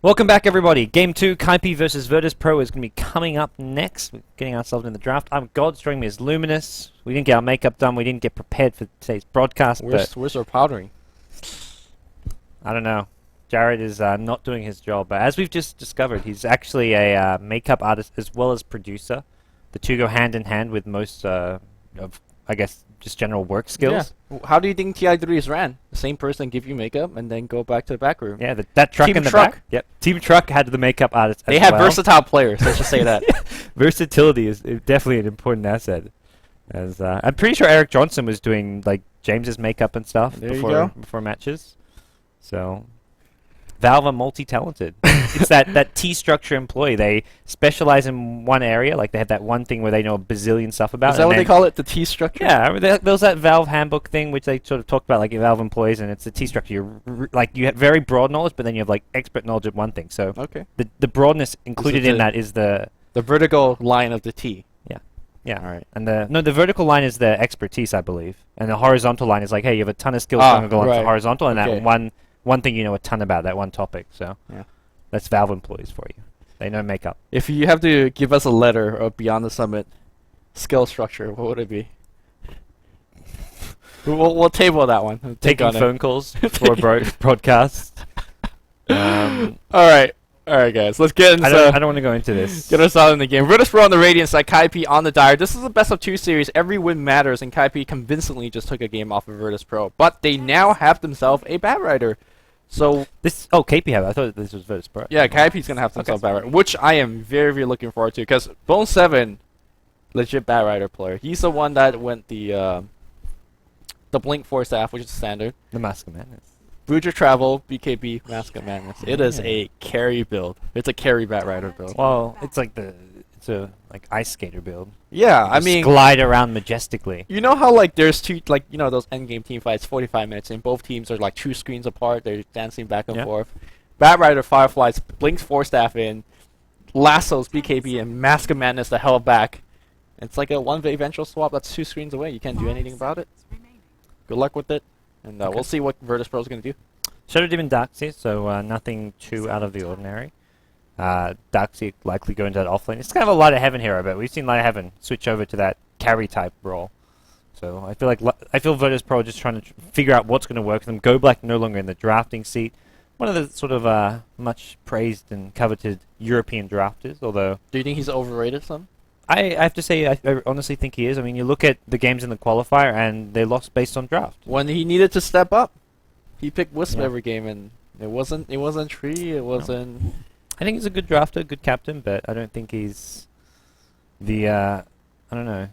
Welcome back, everybody. Game 2, Kaipi versus Virtus Pro is going to be coming up next. We're getting ourselves in the draft. I'm God, joining me is Luminous. We didn't get our makeup done. We didn't get prepared for today's broadcast. Where's our powdering? I don't know. Jared is not doing his job. But as we've just discovered, he's actually a makeup artist as well as producer. The two go hand in hand with most of, I guess, just general work skills. Yeah. How do you think TI3s ran? The same person give you makeup and then go back to the back room. Yeah, that truck Team in the Truck. back. Yep. Team Truck had the makeup artist They as have well. versatile players, let's just say that. Versatility is definitely an important asset. As I'm pretty sure Eric Johnson was doing like James's makeup and stuff There you go. before matches. So Valve are multi-talented. It's that T-structure employee. They specialize in one area. Like they have that one thing where they know a bazillion stuff about. Is that what they call it? The T structure? Yeah, I mean, there was that Valve handbook thing which they sort of talked about, like Valve employees, and it's the T-structure. You have very broad knowledge, but then you have like expert knowledge of one thing. So Okay. the broadness included in that is the vertical line of the T. Yeah. All right. And the vertical line is the expertise, I believe, and the horizontal line is like, hey, you have a ton of skills Ah, going along right. the horizontal, and Okay. that one thing you know a ton about, that one topic. So Yeah. that's Valve employees for you. They know makeup. If you have to give us a letter of Beyond the Summit skill structure, what would it be? We'll table that one. We'll take Taking on it. phone calls for broadcasts. All right, guys. Let's get into. I don't want to go into this. Get us out in the game. Virtus Pro on the Radiant side, Kaipi on the Dire. This is a best of 2 series. Every win matters, and Kaipi convincingly just took a game off of Virtus Pro. But they now have themselves a Bat Rider. So KP have. I thought this was Virtus Pro. yeah, Kaipi's gonna have themselves a Bat Rider, which I am very, very looking forward to. Because Bone7, legit Bat Rider player. He's the one that went the Blink 4 staff, which is standard. The Mask of Madness. Voodoo Travel, BKB, Mask of Madness. It is a carry build. It's a carry Bat Rider build. Well, it's a ice skater build. Yeah, You I just mean, glide around majestically. you know how like there's two, like, you know, those endgame team fights, 45 minutes, and both teams are like 2 screens apart. They're dancing back and Yeah. forth. Bat Rider Fireflies blinks 4 staff in, lassos BKB and Mask of Madness the hell back. It's like a 1v eventual swap that's 2 screens away. You can't do anything about it. Good luck with it, and Okay. we'll see what Virtus Pro is gonna do. Shadow Demon Darkseer, so nothing too out of the ordinary. Darkseer likely go into that offlane. It's kind of a Light of Heaven hero, but we've seen Light of Heaven switch over to that carry type role. So I feel Virtus Pro are just trying to figure out what's going to work for them. Go Black no longer in the drafting seat. One of the sort of much praised and coveted European drafters, although Do you think he's overrated some? I have to say I honestly think he is. I mean, you look at the games in the qualifier and they lost based on draft. When he needed to step up, he picked Wisp Yeah. every game, and it wasn't Tree. It wasn't. I think he's a good drafter, good captain, but I don't think he's the I don't know.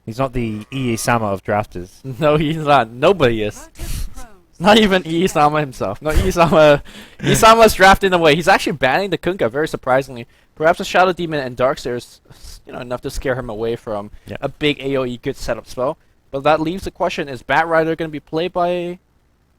He's not the Sama of drafters. No, he's not. Nobody is. Not even Iisama himself. No, Isama's drafting away. He's actually banning the Kunkka, very surprisingly. Perhaps a Shadow Demon and Darkseer is, enough to scare him away from Yep. a big AoE good setup spell. But that leaves the question, is Bat Rider going to be played by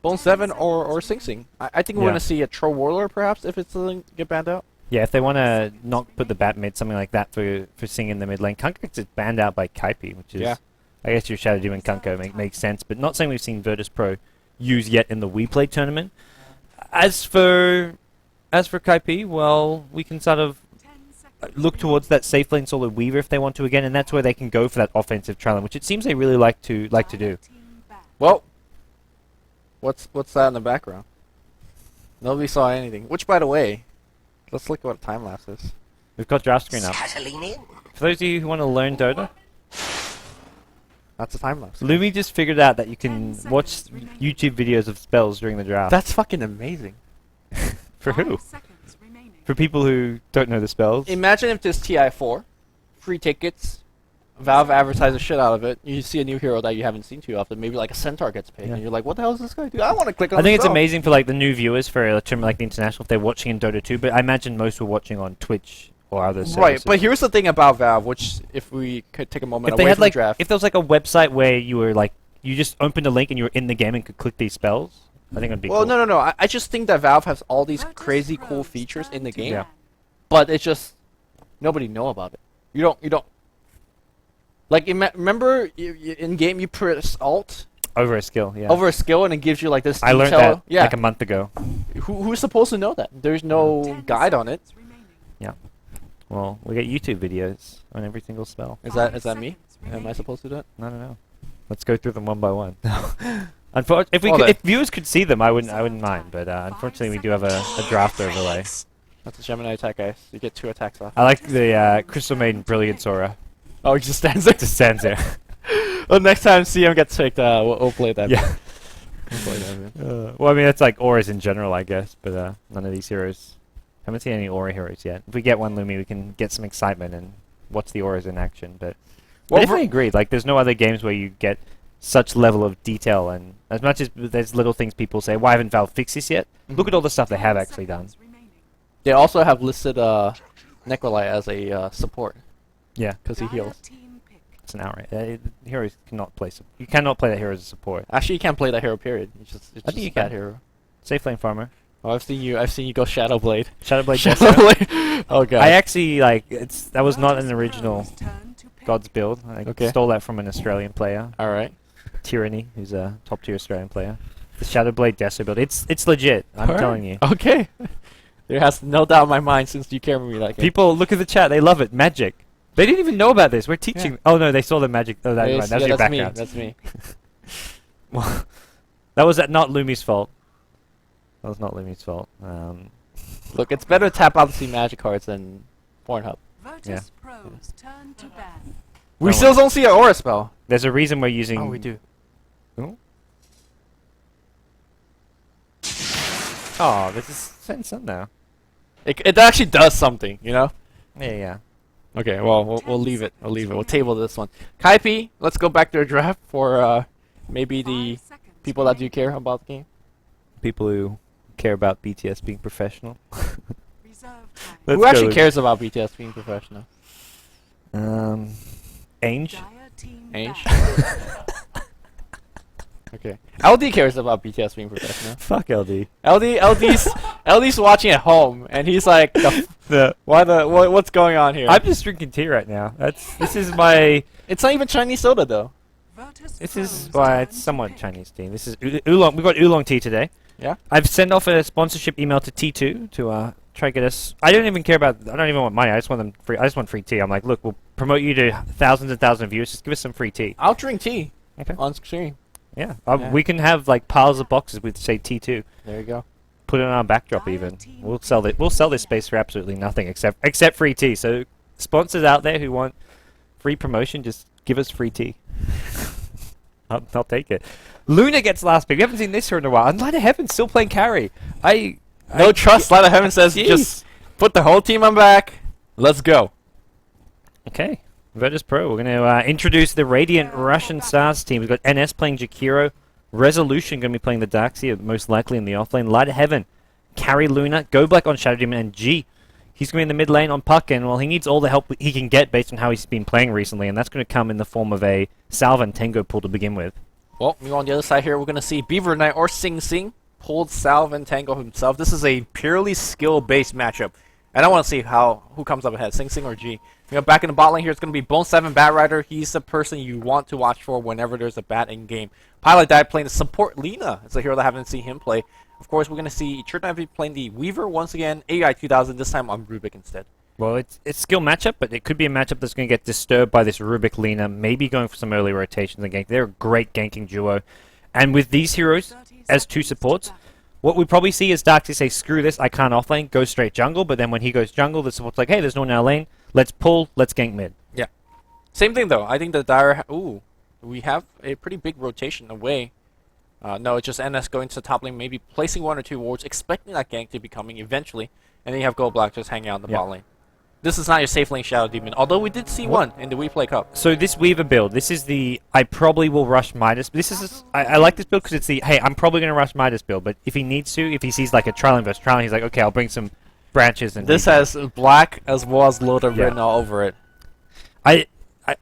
Bone7 or Sing Sing? I think we're Yeah. going to see a Troll Warlord, perhaps, if it's going to get banned out. Yeah, if they want to not put the bat mid, something like that for Sing in the mid lane. Kunkka gets banned out by Kaipi, which is, Yeah. I guess your Shadow Demon Kunkka makes sense, but not something we've seen Virtus Pro use yet in the WePlay tournament. As for Kaipi, well, we can sort of look towards that safe lane Solid Weaver if they want to again, and that's where they can go for that offensive trailing, which it seems they really like to do. Well, what's that in the background? Nobody saw anything. Which, by the way, let's look at what time lapse is. We've got draft screen up. For those of you who want to learn Dota, That's a time lapse. Lumi just figured out that you can watch YouTube videos of spells during the draft. That's fucking amazing. For who? For people who don't know the spells. Imagine if this TI4, free tickets, Valve advertises the shit out of it. You see a new hero that you haven't seen too often. Maybe like a Centaur gets picked, Yeah. and you're like, "What the hell is this guy do? I want to click on." I think this it's spell." amazing for like the new viewers for a tournament like the international if they're watching in Dota 2, but I imagine most were watching on Twitch or other services. Right, but here's the thing about Valve, which if we could take a moment if they away had from like the draft, if there was like a website where you were like you just opened a link and you were in the game and could click these spells, I think it'd be well, cool. no. I just think that Valve has all these crazy cool features in the game, Yeah. but it's just nobody know about it. You don't. Like, remember in game you press Alt Over a skill, yeah. over a skill and it gives you like this. I learned detail- that like a month ago. Who's supposed to know that? There's no guide on it. Well, we get YouTube videos on every single spell. Is that me? Am I supposed to do it? I don't know. Let's go through them one by one. Unfortunately, if viewers could see them, I wouldn't mind. But unfortunately, we do have a draft overlay. That's a Gemini attack, guys. You get 2 attacks off. I like the Crystal Maiden Brilliance Aura. Oh, he just stands there. Just stands there. Well, next time CM gets picked, we'll play that. Yeah. We'll play that. Well, I mean, that's like auras in general, I guess. But none of these heroes. Haven't seen any aura heroes yet. If we get one Lumi, we can get some excitement and watch the auras in action. But I definitely agreed. Like, there's no other games where you get such level of detail, and as much as there's little things people say, why haven't Valve fixed this yet? Look at all the stuff they have actually done. They also have listed Necrolite as a support. Yeah, because he heals. It's an outright. Heroes cannot play. You cannot play that hero as a support. Actually, you can't play that hero. Period. It's just I think you that can. hero. Safe lane farmer. Oh, I've seen you go Shadowblade. Shadowblade. Shadowblade. Oh god. I actually that was not an original God's build. I stole that from an Australian player. All right. Tyranny, who's a top tier Australian player. The Shadowblade Deso build. It's legit. I'm telling you. Okay. There has no doubt in my mind since you carry me that game. People look at the chat. They love it. Magic. They didn't even know about this. We're teaching. Yeah. Oh no, they saw the magic. Oh, that's your background. That's me. Well, that was not Lumi's fault. That was not Lumi's fault. Look, it's better to tap out to see magic cards than Pornhub. Yeah. We still don't see an aura spell. There's a reason we're using. Oh, we do. Oh, oh, this is setting sun now. It actually does something, you know. Yeah, yeah. Okay, well, we'll leave it. We'll table this one. Kaipi, let's go back to a draft for maybe the people that do care about the game. People who care about BTS being professional. Who actually cares about BTS being professional? Ange. Ange? Okay. LD cares about BTS being professional. Fuck LD. LD's watching at home, and he's like, what's going on here? I'm just drinking tea right now. This is my. It's not even Chinese soda though. This is it's somewhat Chinese tea. This is oolong. We've got oolong tea today. Yeah. I've sent off a sponsorship email to T2 to try to get us. I don't even care about. I don't even want money. I just want them free. I just want free tea. I'm like, look, we'll promote you to thousands and thousands of viewers. Just give us some free tea. I'll drink tea. Okay. On screen. Yeah. We can have like piles of boxes with say T2. There you go. Put it on our backdrop even. We'll sell it. We'll sell this space for absolutely nothing except free tea. So sponsors out there who want free promotion, just give us free tea. I'll take it. Luna gets last pick. We haven't seen this here in a while. And Light of Heaven's still playing carry. No trust. Light of Heaven says just put the whole team on back. Let's go. Okay. Virtus Pro. We're going to introduce the Radiant Russian Stars team. We've got NS playing Jakiro. Resolution going to be playing the Darkseer, most likely in the offlane. Light of Heaven, carry Luna, go black on Shadow Demon, and G. He's going to be in the mid lane on Puck, and well, he needs all the help he can get based on how he's been playing recently, and that's going to come in the form of a Salve and Tango pull to begin with. Well, on the other side here, we're going to see Beaver Knight or Sing Sing pulled Salve and Tango himself. This is a purely skill-based matchup, and I want to see who comes up ahead, Sing Sing or G. Back in the bot lane here, it's going to be Bone 7 Bat Rider. He's the person you want to watch for whenever there's a bat in game. Pilot Dive playing the support Lina. It's a hero that I haven't seen him play. Of course, we're going to see Church playing the Weaver once again. AI 2000, this time on Rubik instead. Well, it's skill matchup, but it could be a matchup that's going to get disturbed by this Rubik Lina, maybe going for some early rotations and gank. They're a great ganking duo. And with these heroes as two supports, what we probably see is Darkseer say, screw this, I can't offlane, go straight jungle, but then when he goes jungle, the support's like, hey, there's no one in our lane, let's pull, let's gank mid. Yeah. Same thing though, I think the Dire, we have a pretty big rotation away. No, it's just NS going to the top lane, maybe placing one or two wards, expecting that gank to be coming eventually, and then you have Gold Black just hanging out in the bot lane. This is not your safe lane Shadow Demon, although we did see one in the WePlay Cup. So this Weaver build, this is the, I probably will rush Midas. This is, I like this build because it's the, hey, I'm probably going to rush Midas build, but if he needs to, if he sees like a Trialing versus Trialing, he's like, okay, I'll bring some branches. And this has black as well as Loader written all over it.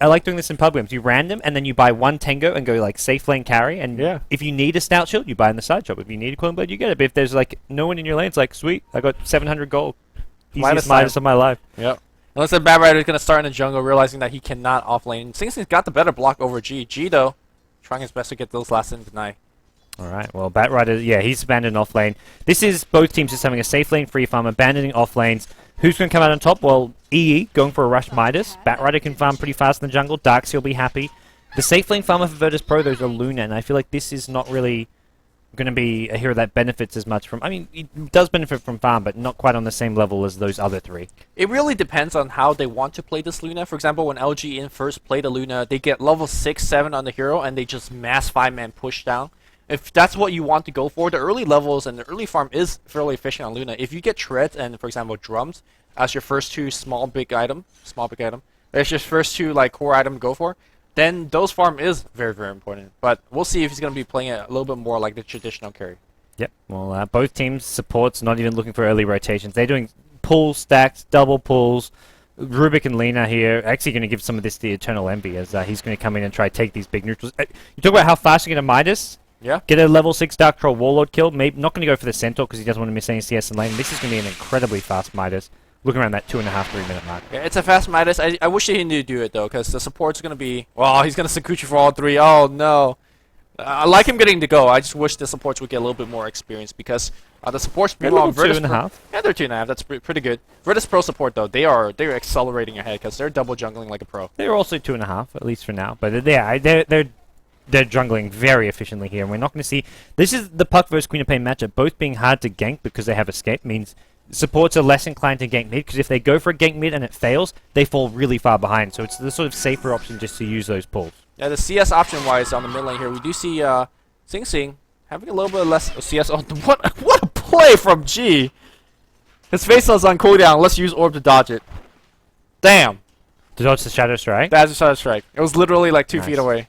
I like doing this in pub games. You random, and then you buy one Tango and go like safe lane carry, and if you need a Stout Shield, you buy in the side shop. If you need a Cooling Blade, you get it. But if there's like no one in your lane, it's like, sweet, I got 700 gold. Easiest Midas of my life. Yep. Unless the Bad Rider is going to start in the jungle, realizing that he cannot offlane. Sing Sing's got the better block over G. G, though, trying his best to get those last in deny. Alright, well, Batrider, yeah, he's abandoned off lane. This is both teams just having a safe lane free farm, abandoning off lanes. Who's going to come out on top? Well, EE going for a rush Midas. Batrider can farm pretty fast in the jungle. Darkseid will be happy. The safe lane farmer for Virtus Pro, though, is a Luna, and I feel like this is not really going to be a hero that benefits as much from... I mean, it does benefit from farm, but not quite on the same level as those other three. It really depends on how they want to play this Luna. For example, when LG in first play the Luna, they get level 6, 7 on the hero, and they just mass 5-man push down. If that's what you want to go for, the early levels and the early farm is fairly efficient on Luna. If you get treads and, for example, drums as your first two big item, that's your first two like core item to go for, then those farm is very, very important. But we'll see if he's going to be playing it a little bit more like the traditional carry. Yep. Well, both teams supports not even looking for early rotations. They're doing pull stacks, double pulls. Rubik and Lena here actually going to give some of this to Eternal Envy as he's going to come in and try to take these big neutrals. You talk about how fast you get a Midas. Yeah. Get a level 6 Dark Troll Warlord kill. Maybe not going to go for the Centaur because he doesn't want to miss any CS in lane. This is going to be an incredibly fast Midas. Looking around that 2.5, 3 minute mark. Yeah, it's a fast Midas. I wish he knew to do it though, because the support's going to be... Well, he's going to Sakuchi for all three. Oh no. I like him getting to go. I just wish the supports would get a little bit more experience because the supports... They're level 2.5. Yeah, they're 2.5. That's pretty good. Virtus Pro support though, they're accelerating ahead because they're double jungling like a pro. They're also 2.5, at least for now. But they're jungling very efficiently here, and we're not going to see... This is the Puck versus Queen of Pain matchup. Both being hard to gank because they have escape means supports are less inclined to gank mid, because if they go for a gank mid and it fails, they fall really far behind. So it's the sort of safer option just to use those pulls. Yeah, the CS option-wise on the mid lane here, we do see Sing Sing having a little bit less CS. Oh, what a play from G! His face was on cooldown. Let's use Orb to dodge it. Damn! To dodge the Shadow Strike? That's a Shadow Strike. It was literally like 2 feet away.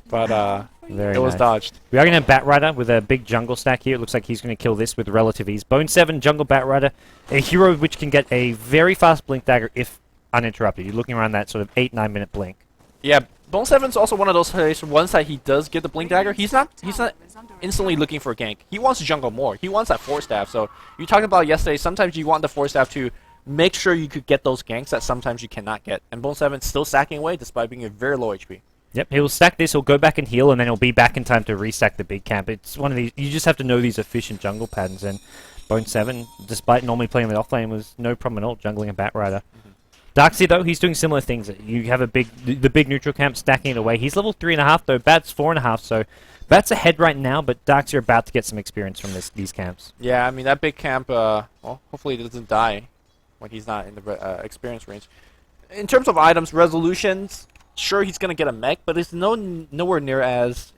But it was dodged. We are going to have Batrider with a big jungle stack here. It looks like he's going to kill this with relative ease. Bone 7, jungle Batrider, a hero which can get a very fast blink dagger if uninterrupted. You're looking around that sort of 8-9 minute blink. Yeah, Bone 7's also one of those players. Once that he does get the blink dagger, he's not instantly looking for a gank. He wants to jungle more. He wants that force staff. So you talked about yesterday. Sometimes you want the force staff to make sure you could get those ganks that sometimes you cannot get. And Bone 7's still stacking away despite being a very low HP. Yep, he'll stack this, he'll go back and heal, and then he'll be back in time to restack the big camp. It's one of these, you just have to know these efficient jungle patterns, and Bone 7, despite normally playing the offlane, was no problem at all jungling a Batrider. Darkseid, though, he's doing similar things. You have the big neutral camp stacking it away. He's level 3.5, though. Bat's 4.5, so Bat's ahead right now, but Darkseid are about to get some experience from these camps. Yeah, I mean, that big camp, well, hopefully it doesn't die when he's not in the experience range. In terms of items, resolutions... Sure, he's going to get a mech, but it's nowhere near as,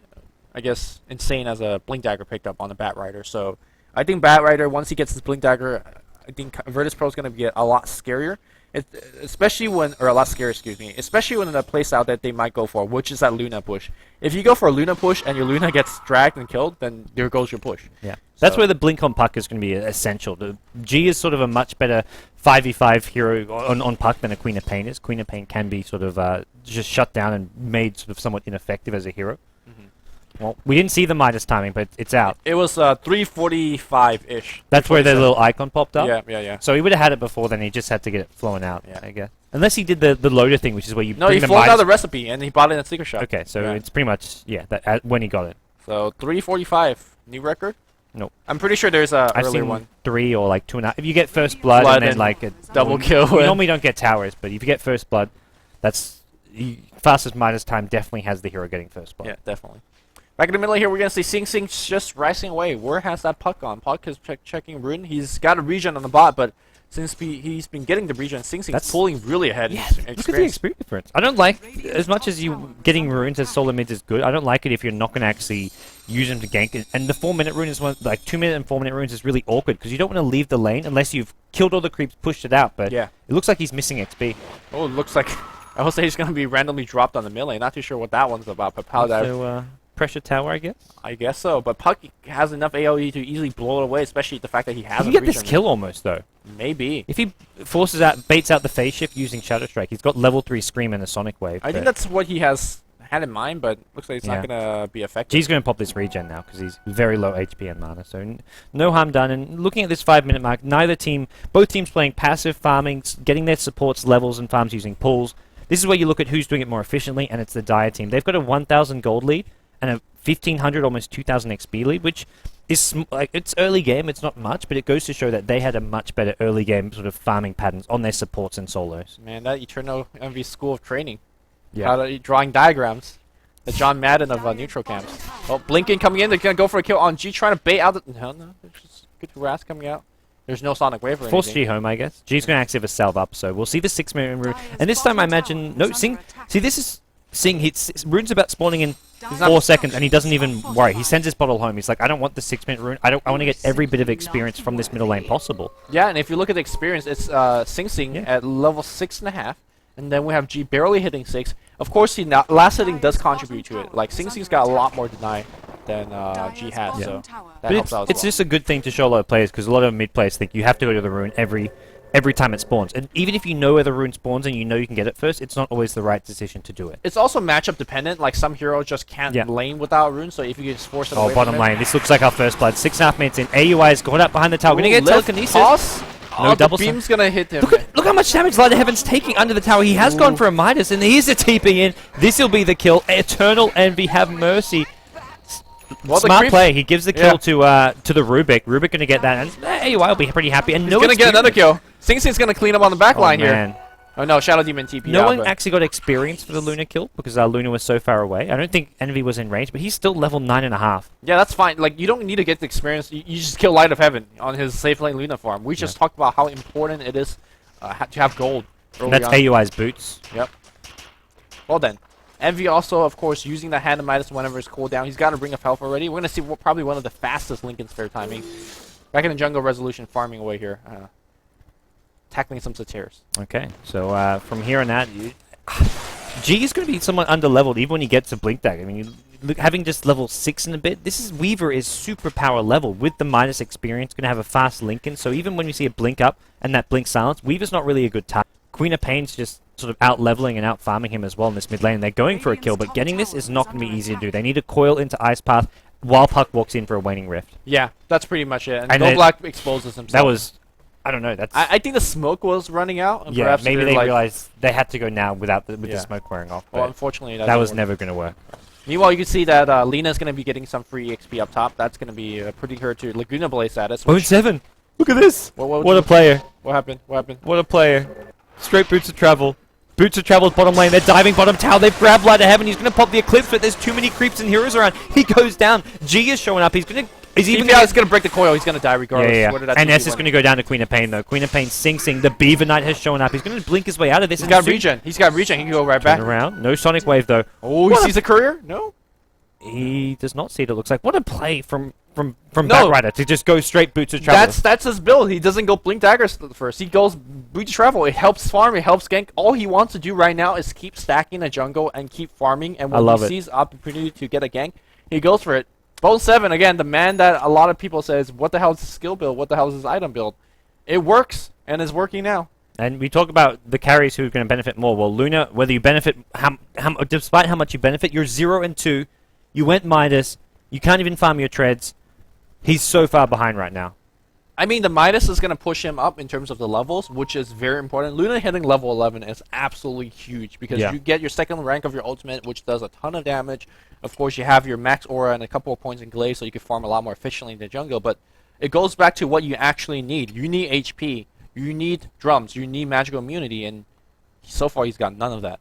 I guess, insane as a Blink Dagger picked up on the Batrider. So I think Batrider, once he gets his Blink Dagger, I think Virtus Pro is going to get a lot scarier. Especially when, or a lot scarier, excuse me, especially when in a playstyle that they might go for, which is that Luna push. If you go for a Luna push and your Luna gets dragged and killed, then there goes your push. Yeah, that's where the blink on Puck is going to be essential. The G is sort of a much better 5v5 hero on Puck than a Queen of Pain is. Queen of Pain can be sort of just shut down and made sort of somewhat ineffective as a hero. Well, we didn't see the Midas timing, but it's out. It was 3:45-ish. That's where the little icon popped up? Yeah. So he would have had it before, then he just had to get it flowing out, I guess. Unless he did the loader thing, which is where you No, he flowed out the recipe, and he bought it in a secret shop. Okay, so it's pretty much, that when he got it. So 3:45, new record? Nope. I'm pretty sure there's a earlier seen one. 3 or like 2.5. If you get first blood and then like a double kill. We normally don't get towers, but if you get first blood, that's fastest Midas time definitely has the hero getting first blood. Yeah, definitely. Back in the middle here, we're going to see Sing Sing just rising away. Where has that Puck gone? Puck is checking Rune. He's got a regen on the bot, but since he's been getting the regen, Sing Sing's pulling really ahead. Yeah, look at the experience difference. I don't like, as much as you getting runes as solo mids is good, I don't like it if you're not going to actually use them to gank. And the 4-minute rune is like 2-minute and 4-minute runes is really awkward because you don't want to leave the lane unless you've killed all the creeps, pushed it out. But it looks like he's missing XP. Oh, it looks like, I will say he's going to be randomly dropped on the mid lane. Not too sure what that one's about, but how that... So, pressure tower, I guess? I guess so, but Puck has enough AoE to easily blow it away, especially the fact that he has He can get this kill almost, though. Maybe. If he baits out the phase shift using Shadow Strike, he's got level 3 Scream and a Sonic Wave. I think that's what he has had in mind, but looks like it's not going to be effective. G's going to pop this regen now, because he's very low HP and mana, so no harm done. And looking at this 5-minute mark, both teams playing passive farming, getting their supports levels and farms using pulls. This is where you look at who's doing it more efficiently, and it's the Dire team. They've got a 1,000 gold lead, and a 1500, almost 2000 XP lead, which is like, it's early game, it's not much, but it goes to show that they had a much better early game sort of farming patterns on their supports and solos. Man, that Eternal Envy school of training. Yeah. How to drawing diagrams. The John Madden of neutral camps. Oh, Blinking coming in. They're gonna go for a kill on G, trying to bait out the. No. There's just good harass coming out. There's no Sonic Wave or Force anything. G home, I guess. G's going to actually have a salve up, so we'll see the 6-minute rune. And this time I imagine... No, Sing... See, this is... Sing hits... Rune's about spawning in 4 seconds, and he doesn't even worry. He sends his bottle home. He's like, I don't want the 6-minute rune. I want to get every bit of experience from this middle lane possible. Yeah, and if you look at the experience, it's Sing at level 6.5. And then we have G barely hitting 6. Of course, last hitting does contribute to it. Like, Sing's got a lot more deny than G has, so that helps out as it's well. just a good thing to show a lot of players, because a lot of mid players think you have to go to the rune every time it spawns. And even if you know where the rune spawns and you know you can get it first, it's not always the right decision to do it. It's also matchup dependent. Like, some heroes just can't lane without rune, so if you just force it away Bottom from it, lane. This looks like our first blood. 6.5 minutes in. AUI is caught up behind the tower. Going to get telekinesis. Toss. No double the beam's gonna hit him. Look how much damage Light of Heaven's taking under the tower. He has gone for a Midas, and here's a TP in. This will be the kill. Eternal Envy, have mercy. Well, smart play. He gives the kill to the Rubik. Rubik going to get that, and AUI will be pretty happy. And he's going to get another kill. Sing's going to clean up on the back line here. Oh no, Shadow Demon TP. No one actually got experience for the Luna kill because Luna was so far away. I don't think Envy was in range, but he's still level 9.5. Yeah, that's fine. Like, you don't need to get the experience. You just kill Light of Heaven on his safe lane Luna farm. We just talked about how important it is to have gold. And that's AUI's boots. Yep. Well then. Envy also, of course, using the Hand of Midas whenever it's cooldown. He's got a Ring of Health already. We're going to see probably one of the fastest Lincoln Spare timing. Back in the jungle, Resolution farming away here. Tackling some Satirs. Okay, so from here on out, G is going to be somewhat underleveled even when he gets a Blink Dagger. I mean, having just level 6 and a bit, Weaver is super power level with the Midas experience, going to have a fast Lincoln. So even when you see a Blink up and that Blink silence, Weaver's not really a good target. Queen of Pain's just sort of out-leveling and out-farming him as well in this mid lane. They're going for a kill, but getting this is not going to be easy to do. They need to coil into Ice Path while Puck walks in for a Waning Rift. Yeah, that's pretty much it. And Black exposes himself. That was... I don't know. That's. I think the smoke was running out. And yeah, perhaps maybe they realized they had to go now with the smoke wearing off. Well, unfortunately, that was never going to work. Meanwhile, you can see that Lena's going to be getting some free XP up top. That's going to be putting her to Laguna Blade status. 0.7. Look at this. What a player. What happened? What happened? What a player. Straight Boots of Travel. Boots of Travel's bottom lane. They're diving bottom tower. They've grabbed Light of Heaven. He's going to pop the Eclipse, but there's too many creeps and heroes around. He goes down. G is showing up. He's going to... He's going to break the coil. He's going to die regardless. Yeah. And S is going to go down to Queen of Pain, though. Queen of Pain, Sing. The Beaver Knight has shown up. He's going to blink his way out of this. He's got regen. He can go right back. Around. No Sonic Wave, though. Oh, he sees a courier? No. He does not see it, it looks like. What a play from Batrider to just go straight Boots of Travel. That's his build. He doesn't go Blink Daggers first. He goes Boots of Travel. It helps farm. It helps gank. All he wants to do right now is keep stacking the jungle and keep farming. And when he sees opportunity to get a gank, he goes for it. Bone 7, again, the man that a lot of people says, what the hell is his skill build? What the hell is his item build? It works, and it's working now. And we talk about the carries who are going to benefit more. Well, Luna, whether you benefit, despite how much you benefit, you're 0 and 2. You went Midas. You can't even farm your treads. He's so far behind right now. I mean, the Midas is going to push him up in terms of the levels, which is very important. Luna hitting level 11 is absolutely huge because you get your second rank of your ultimate, which does a ton of damage. Of course, you have your max aura and a couple of points in glaze, so you can farm a lot more efficiently in the jungle. But it goes back to what you actually need. You need HP. You need drums. You need magical immunity, and so far he's got none of that.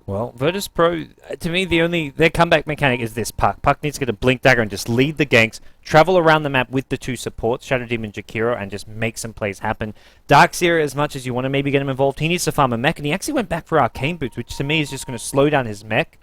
Well, Virtus Pro, to me, their comeback mechanic is this Puck. Puck needs to get a Blink Dagger and just lead the ganks, travel around the map with the two supports, Shadow Demon, Jakiro, and just make some plays happen. Darkseer, as much as you want to maybe get him involved, he needs to farm a mech, and he actually went back for Arcane Boots, which to me is just going to slow down his mech,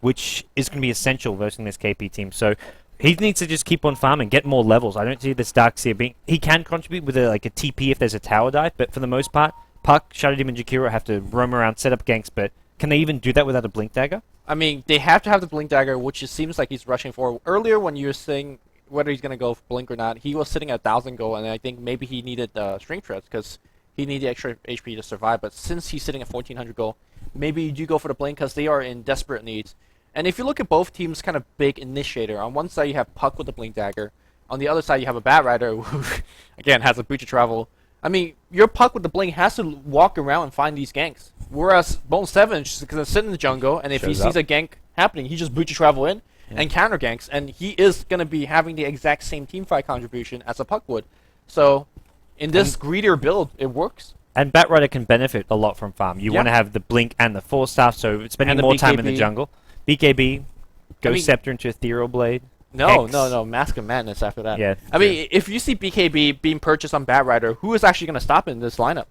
which is going to be essential versus this KP team. So he needs to just keep on farming, get more levels. I don't see this Darkseer being... He can contribute with a TP if there's a tower dive, but for the most part, Puck, Shadow Demon, Jakiro have to roam around, set up ganks, but... Can they even do that without a Blink Dagger? I mean, they have to have the Blink Dagger, which it seems like he's rushing for. Earlier, when you were saying whether he's going to go for Blink or not, he was sitting at 1,000 gold, and I think maybe he needed String Treads because he needed extra HP to survive. But since he's sitting at 1,400 gold, maybe you do go for the Blink because they are in desperate needs. And if you look at both teams' kind of big initiator, on one side you have Puck with the Blink Dagger. On the other side you have a Batrider who, again, has a Breach of Travel. I mean, your Puck with the Blink has to walk around and find these ganks. Whereas Bone 7 is just going to sit in the jungle, and if he sees a gank happening. He just booty travel in and counter ganks, and he is going to be having the exact same team fight contribution as a Puck would. So in this greedier build, it works. And Batrider can benefit a lot from farm. You want to have the Blink and the Force Staff, so spending more time in the jungle. BKB, Ghost Scepter into Ethereal Blade. No, Mask of Madness after that. Yeah. I mean, if you see BKB being purchased on Batrider, who is actually going to stop it in this lineup?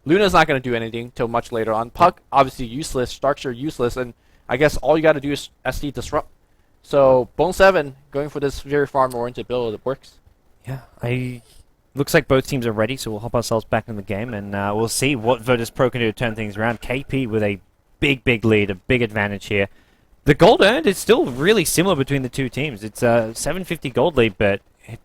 Luna's not going to do anything till much later on. Puck, obviously useless. Starkster, useless. And I guess all you got to do is SD Disrupt. So, Bone 7, going for this very farm-oriented build, it works. Yeah, looks like both teams are ready, so we'll hop ourselves back in the game, and we'll see what Virtus Pro can do to turn things around. KP with a big lead, a big advantage here. The gold earned is still really similar between the two teams. It's a 750 gold lead, but it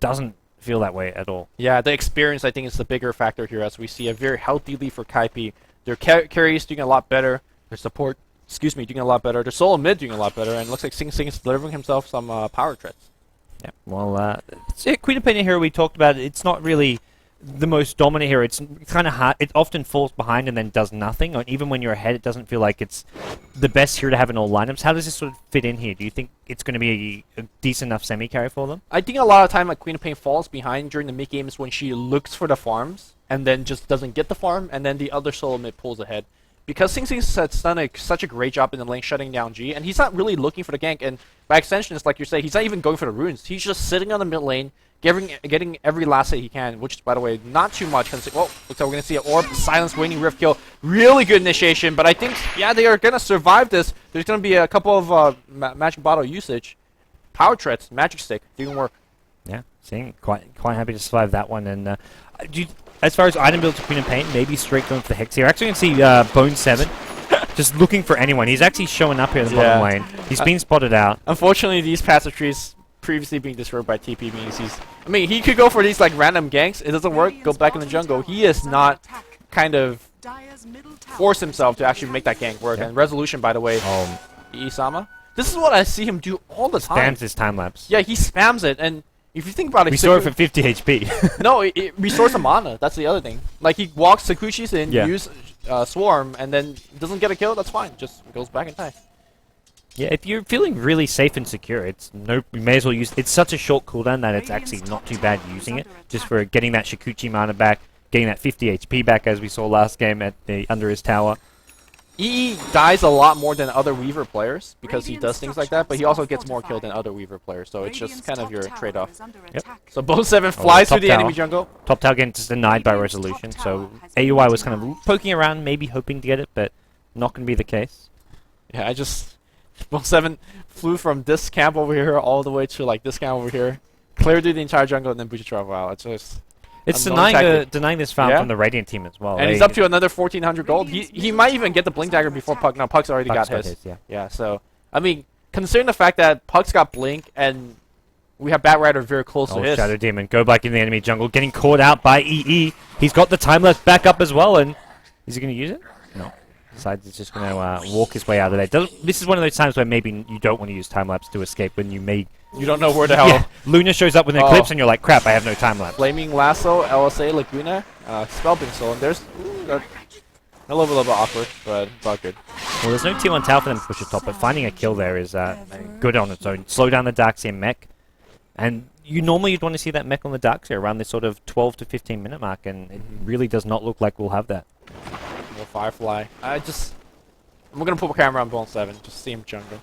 doesn't feel that way at all. Yeah, the experience, I think, is the bigger factor here, as we see a very healthy lead for Kaipi. Their carries doing a lot better. Their support, doing a lot better. Their solo mid doing a lot better, and it looks like Sing Sing is delivering himself some power threats. Yeah, well, Queen of Pain here, we talked about it. It's not really the most dominant hero. It's kind of hard. It often falls behind and then does nothing. Or even when you're ahead, it doesn't feel like it's the best hero to have in all lineups. How does this sort of fit in here? Do you think it's going to be a decent enough semi-carry for them? I think a lot of time like Queen of Pain falls behind during the mid-games when she looks for the farms and then just doesn't get the farm, and then the other solo mid pulls ahead. Because Sing Sing's done such a great job in the lane shutting down G, and he's not really looking for the gank, and by extension, it's like you say, he's not even going for the runes. He's just sitting on the mid lane, getting every last hit he can, which, by the way, not too much. Well, looks like we're going to see an Orb, Silence, Waning Rift kill. Really good initiation, but I think, yeah, they are going to survive this. There's going to be a couple of magic bottle usage. Power threats, magic stick, didn't work. Yeah, seeing quite happy to survive that one. And as far as item builds for Queen of Pain, maybe straight going for the Hex here. Actually, going to see Bone 7 just looking for anyone. He's actually showing up here in the bottom lane. He's been spotted out. Unfortunately, these passive trees previously being destroyed by TP means he could go for these like random ganks. It doesn't work. Go back in the jungle. He is not kind of force himself to actually make that gank work. And resolution, by the way, Isama. This is what I see him do all the time. Spams his time lapse. Yeah, he spams it, and if you think about it, restore it for 50 HP. No, it restores the mana. That's the other thing. Like he walks Sakuchi's in, use Swarm, and then doesn't get a kill. That's fine. Just goes back in time. Yeah, if you're feeling really safe and secure, you may as well use. It's such a short cooldown that it's actually not too bad using it, just for getting that Sakuchi mana back, getting that 50 HP back, as we saw last game at under his tower. EE dies a lot more than other Weaver players because he does things like that, but he also gets more kill than other Weaver players, so it's just kind of your trade-off. Yep. So Bone 7 flies through the enemy jungle. Top tower gets denied by resolution, so AUI was kind of poking around, maybe hoping to get it, but not going to be the case. Yeah, Bone 7 flew from this camp over here all the way to like this camp over here, cleared through the entire jungle, and then booted travel out. It's denying this farm from the Radiant team as well. And he's up to another 1,400 gold. He might even get the Blink Dagger before Puck. No, Puck's already got his. Yeah, so, I mean, considering the fact that Puck's got Blink and we have Batrider very close to his. Shadow Demon, go back in the enemy jungle, getting caught out by EE. He's got the time left back up as well, and is he going to use it? No. Decides he's just going to walk his way out of there. This is one of those times where maybe you don't want to use time lapse to escape when you don't know where the hell. Yeah. Luna shows up with an Eclipse and you're like, crap, I have no time lapse. Flaming Lasso, LSA, Laguna, Spellbing Soul, and there's a little bit awkward, but good. Well, there's no T1 tower for them to push it top, but finding a kill there is good on its own. Slow down the Darkseer mech, and you'd want to see that mech on the Darkseer around this sort of 12 to 15 minute mark, and it really does not look like we'll have that. Well, Firefly. I'm going to put a camera on Bone 7, just see him jungle.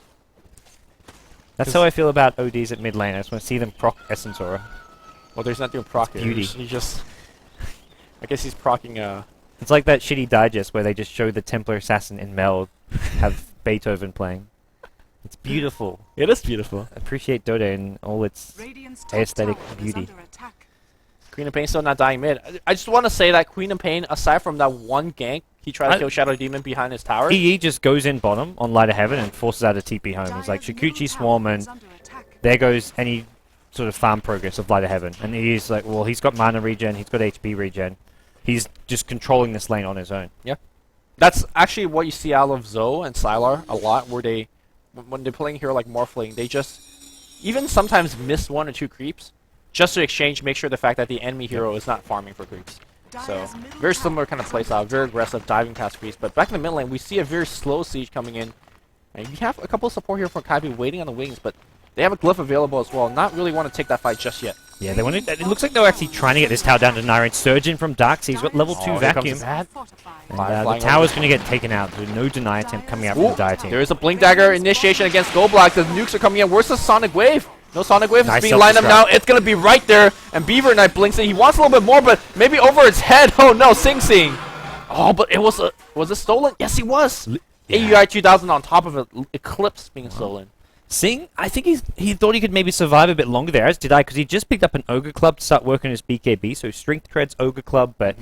That's how I feel about ODs at mid lane. I just want to see them proc Essence Aura. Well, there's nothing to proc. Beauty. He just... I guess he's procking It's like that shitty digest where they just show the Templar Assassin in Meld have Beethoven playing. It's beautiful. It is beautiful. I appreciate Dota in all its aesthetic beauty. Queen of Pain still not dying mid. I just want to say that Queen of Pain, aside from that one gank, he tried to kill Shadow Demon behind his tower. EE just goes in bottom on Light of Heaven and forces out a TP home. He's like Sakuchi Swarm, and there goes any sort of farm progress of Light of Heaven. And he's like, well, he's got mana regen, he's got HP regen. He's just controlling this lane on his own. Yeah. That's actually what you see out of Zoe and Sylar a lot, where when they're playing a hero like Morphling, they just even sometimes miss 1 or 2 creeps just to exchange, make sure the fact that the enemy hero is not farming for creeps. So, very similar kind of playstyle, very aggressive, diving past creeps. But back in the mid lane, we see a very slow siege coming in. And you have a couple of support here for Kaipi waiting on the wings, but they have a glyph available as well. Not really want to take that fight just yet. Yeah, they wanted. It looks like they were actually trying to get this tower down to 9 range. Surgeon from Darkseid. He's got level 2 Here comes vacuum. that. And, Flying the tower's over. going to get taken out. There's no deny attempt coming out from Ooh, the Dire team. there is a Blink Dagger initiation against Goldblack. The nukes are coming in. Where's the Sonic Wave? No Sonic Wave Nice is being lined up now. self-destruct. It's going to be right there. And Beaver Knight blinks in. He wants a little bit more, but maybe over its head. Oh no, Sing Sing. Oh, but it was it stolen? Yes, he was. AUI 2000 on top of it. Eclipse being stolen. Sing, I think he thought he could maybe survive a bit longer there, as did I, because he just picked up an Ogre Club to start working his BKB, so Strength Treads, Ogre Club, but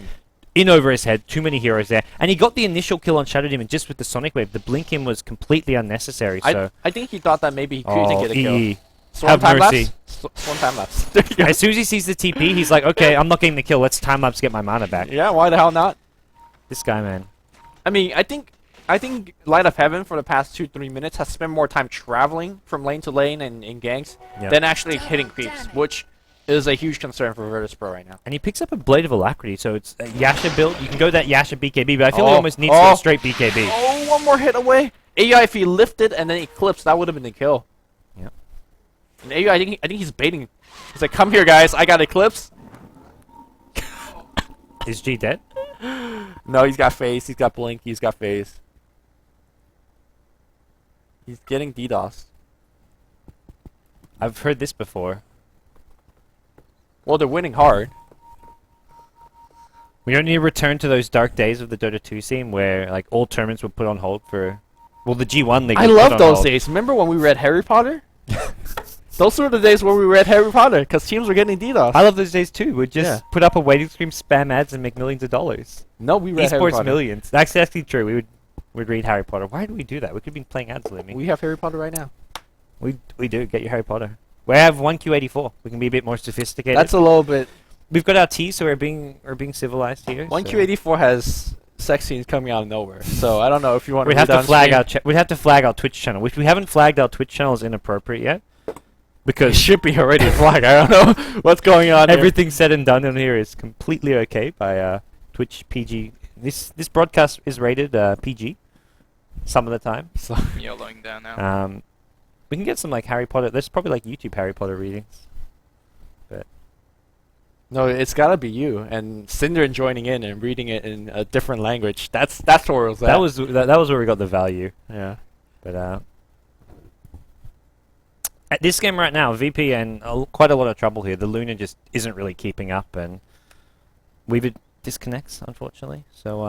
in over his head, too many heroes there. And he got the initial kill on Shadow Demon just with the Sonic Wave. The blink in was completely unnecessary, so... I think he thought that maybe he couldn't get a kill. EE. Swarm Have time mercy. lapse? Swarm time lapse. There you go. As soon as he sees the TP, he's like, okay, I'm not getting the kill, let's time lapse to get my mana back. Yeah, why the hell not? This guy, man. I mean, I think Light of Heaven for the past 2-3 minutes has spent more time traveling from lane to lane and in ganks than actually hitting creeps, which is a huge concern for Virtus Pro right now. And he picks up a Blade of Alacrity, so it's a Yasha build. You can go that Yasha BKB, but I feel he almost needs to go straight BKB. Oh, one more hit away. AI, if he lifted and then Eclipse, that would have been the kill. Yep. And AI, I think he's baiting. He's like, come here, guys. I got Eclipse. Is G dead? No, he's got Phase. He's got Blink. He's got Phase. He's getting DDoS. I've heard this before. Well, they're winning hard. We don't need to return to those dark days of the Dota 2 scene where like all tournaments were put on hold for... Well, the G1 League I was put love on those hold. days. Remember when we read Harry Potter? Those were the days where we read Harry Potter because teams were getting DDoS. I love those days too. We'd just Yeah. put up a waiting stream, spam ads, and make millions of dollars. No, we read Harry Esports Potter. millions. That's actually true. We'd read Harry Potter. Why do we do that? We could be playing ads, Lemmy. We have Harry Potter right now. We do. Get your Harry Potter. We have 1Q84. We can be a bit more sophisticated. That's a little bit. We've got our T, so we're being civilized here. 1Q84 has sex scenes coming out of nowhere. So I don't know if you want to. We'd have to flag our we'd have to flag our Twitch channel, which we haven't flagged our Twitch channel as inappropriate yet. It Because should be already flagged. I don't know what's going on. everything said and done in here is completely okay by Twitch PG. This broadcast is rated PG some of the time. So YOLOing down now. We can get some like Harry Potter. There's probably like YouTube Harry Potter readings. no, it's gotta be you and Cinder joining in and reading it in a different language. That's where it was at. That was where we got the value. yeah. But at this game right now, VP and quite a lot of trouble here. The Luna just isn't really keeping up, and Weaver disconnects, unfortunately. So we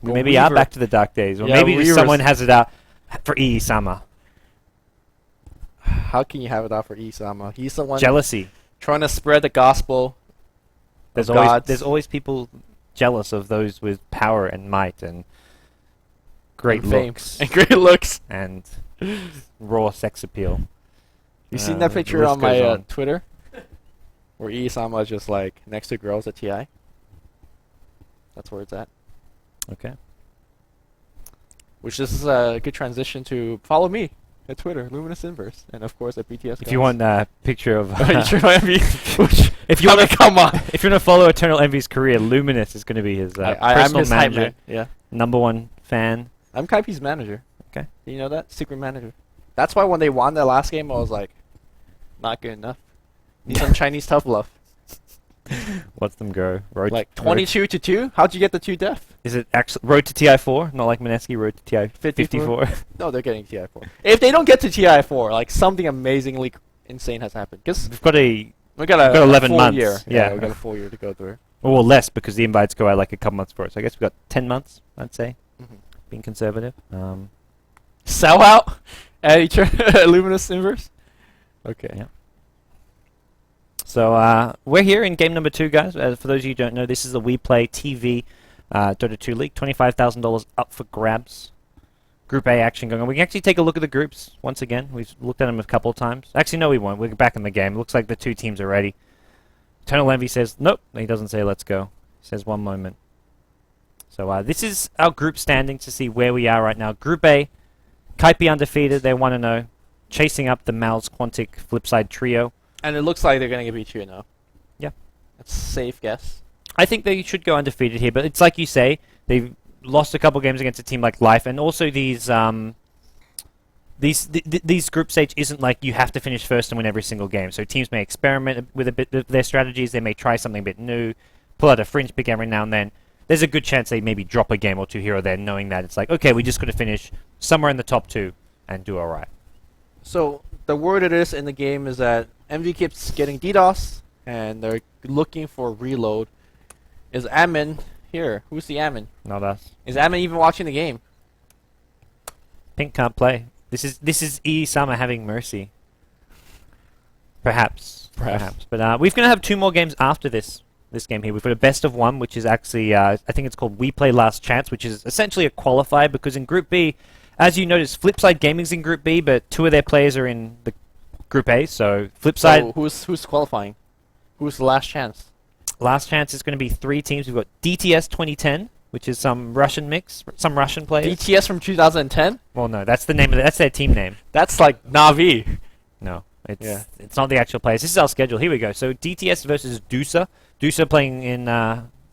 Well, maybe are Weaver- back to the dark days, or Yeah, maybe Weaver's- someone has it out for EE Sama. How can you have it out for Isama? He's the one Jealousy. trying to spread the gospel. There's of always gods. there's always people jealous of those with power and might and great And fame. looks And great looks. and raw sex appeal. You seen the that picture list on my goes on. Twitter? Where Isama is just like next to girls at TI? That's where it's at. Okay. Which is a good transition to follow me at Twitter, Luminous Inverse, and of course at BTS. If you want a picture of if you want to come on, if you want to follow Eternal Envy's career, Luminous is going to be his I'm personal his hype manager, man. Yeah, #1 fan. I'm Kaipi's manager. Okay. Do you know that? Secret manager. That's why when they won that last game, I was like, not good enough. Need some Chinese tough love. Watch them go. Road Like 22-2. How'd you get the 2 def? Is it actually Road to TI4? Not like Mineski Road to TI 54. No, they're getting TI4. If they don't get to TI4, like something amazingly insane has happened. Because We've got a we got got 11 full months. year. Yeah. We got a full year to go through. well less because the invites go out like a couple months for us. I guess we've got 10 months. I'd say, Mhm. being conservative. Sell out at Luminous Inverse. Okay. Yeah. So we're here in game number 2, guys. For those of you who don't know, this is the WePlay TV Dota 2 League. $25,000 up for grabs. Group A action going on. We can actually take a look at the groups once again. We've looked at them a couple of times. Actually, no, we won't. We're back in the game. Looks like the 2 teams are ready. Eternal Envy says, nope. He doesn't say let's go. He says one moment. So this is our group standing to see where we are right now. Group A, Kaipi undefeated. They 1-0. Chasing up the Mal's Quantic Flipside trio. And it looks like they're going to beat you now. Yeah. That's a safe guess. I think they should go undefeated here, but it's like you say, they've lost a couple games against a team like Life, and also these these group stage isn't like you have to finish first and win every single game. So teams may experiment with a bit of their strategies. They may try something a bit new, pull out a fringe pick every now and then. There's a good chance they maybe drop a game or two here or there, knowing that it's like, okay, we just got to finish somewhere in the top 2 and do all right. So the word it is in the game is that MV keeps getting DDoS, and they're looking for reload. Is admin here? Who's the admin? Not us. Is admin even watching the game? Pink can't play. This is E Summer having mercy. Perhaps. But we're going to have 2 more games after this game here. We've got a best of 1, which is actually, I think it's called WePlay Last Chance, which is essentially a qualifier because in Group B, as you notice, Flipside Gaming's in Group B, but 2 of their players are in the Group A, so Flipside... So who's qualifying? Who's the last chance? Last Chance is going to be 3 teams. We've got DTS 2010, which is some Russian mix, some Russian players. DTS from 2010? Well, no, that's the name of that's their team name. That's like Navi. No, it's not the actual players. This is our schedule. Here we go. So DTS versus Dusa. Dusa playing in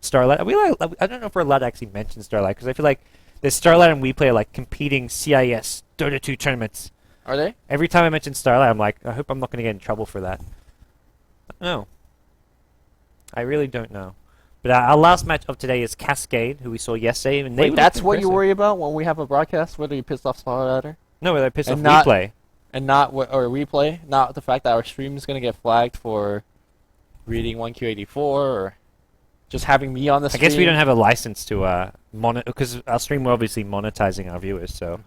Starlight. I don't know if we're allowed to actually mention Starlight because I feel like there's Starlight and WePlay are like competing CIS Dota 2 tournaments. Are they? Every time I mention Starlight, I'm like, I hope I'm not going to get in trouble for that. No. I really don't know. But our last match of today is Cascade, who we saw yesterday. And Wait, that's what you worry about when we have a broadcast? Whether you piss off Starlight or? No, they're pissed off And not- WePlay. And not or replay, not the fact that our stream is gonna get flagged for reading 1Q84 or just having me on the I stream. guess we don't have a license to monitor because our stream we're obviously monetizing our viewers. So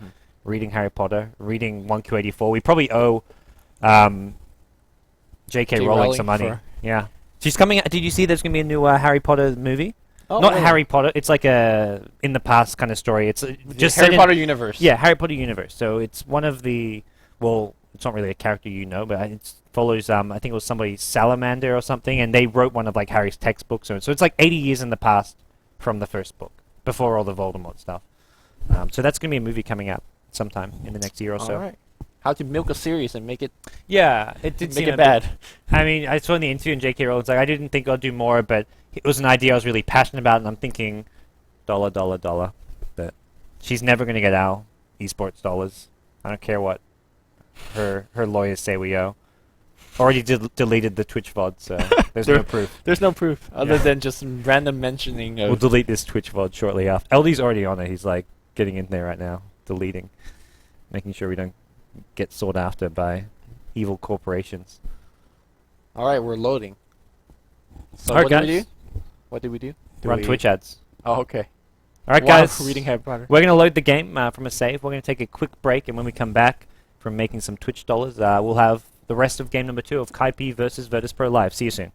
reading Harry Potter, reading 1Q84, we probably owe J.K. Rowling some money. Yeah, she's coming out. Did you see there's gonna be a new Harry Potter movie? Oh, Not really? Harry Potter. It's like a in the past kind of story. It's just Harry set Potter universe. Yeah, Harry Potter universe. So it's one of the it's not really a character you know, but it follows I think it was somebody Salamander or something, and they wrote one of like Harry's textbooks. So it's like 80 years in the past from the first book, before all the Voldemort stuff. So that's gonna be a movie coming out sometime in the next year or so. All right. How to milk a series and make it Yeah, it did make seem it a bad. bit- I mean, I saw in the interview and J.K. Rowling's like, I didn't think I'd do more, but it was an idea I was really passionate about, and I'm thinking, dollar. But she's never gonna get our esports dollars. I don't care what her lawyers say we owe. Already deleted the Twitch VOD, so there's no proof. There's no proof other Yeah. than just some random mentioning of. We'll delete this Twitch VOD shortly after. LD's already on it. He's like getting in there right now, deleting, making sure we don't get sought after by evil corporations. All right, we're loading. So All right, what did we guys. do? What did we do? Run Twitch ads. Oh, okay. All right, Wow, guys. reading Harry Potter. We're going to load the game from a save. We're going to take a quick break, and when we come back from making some Twitch dollars, we'll have the rest of game number 2 of Kaipi versus Virtus.pro live. See you soon.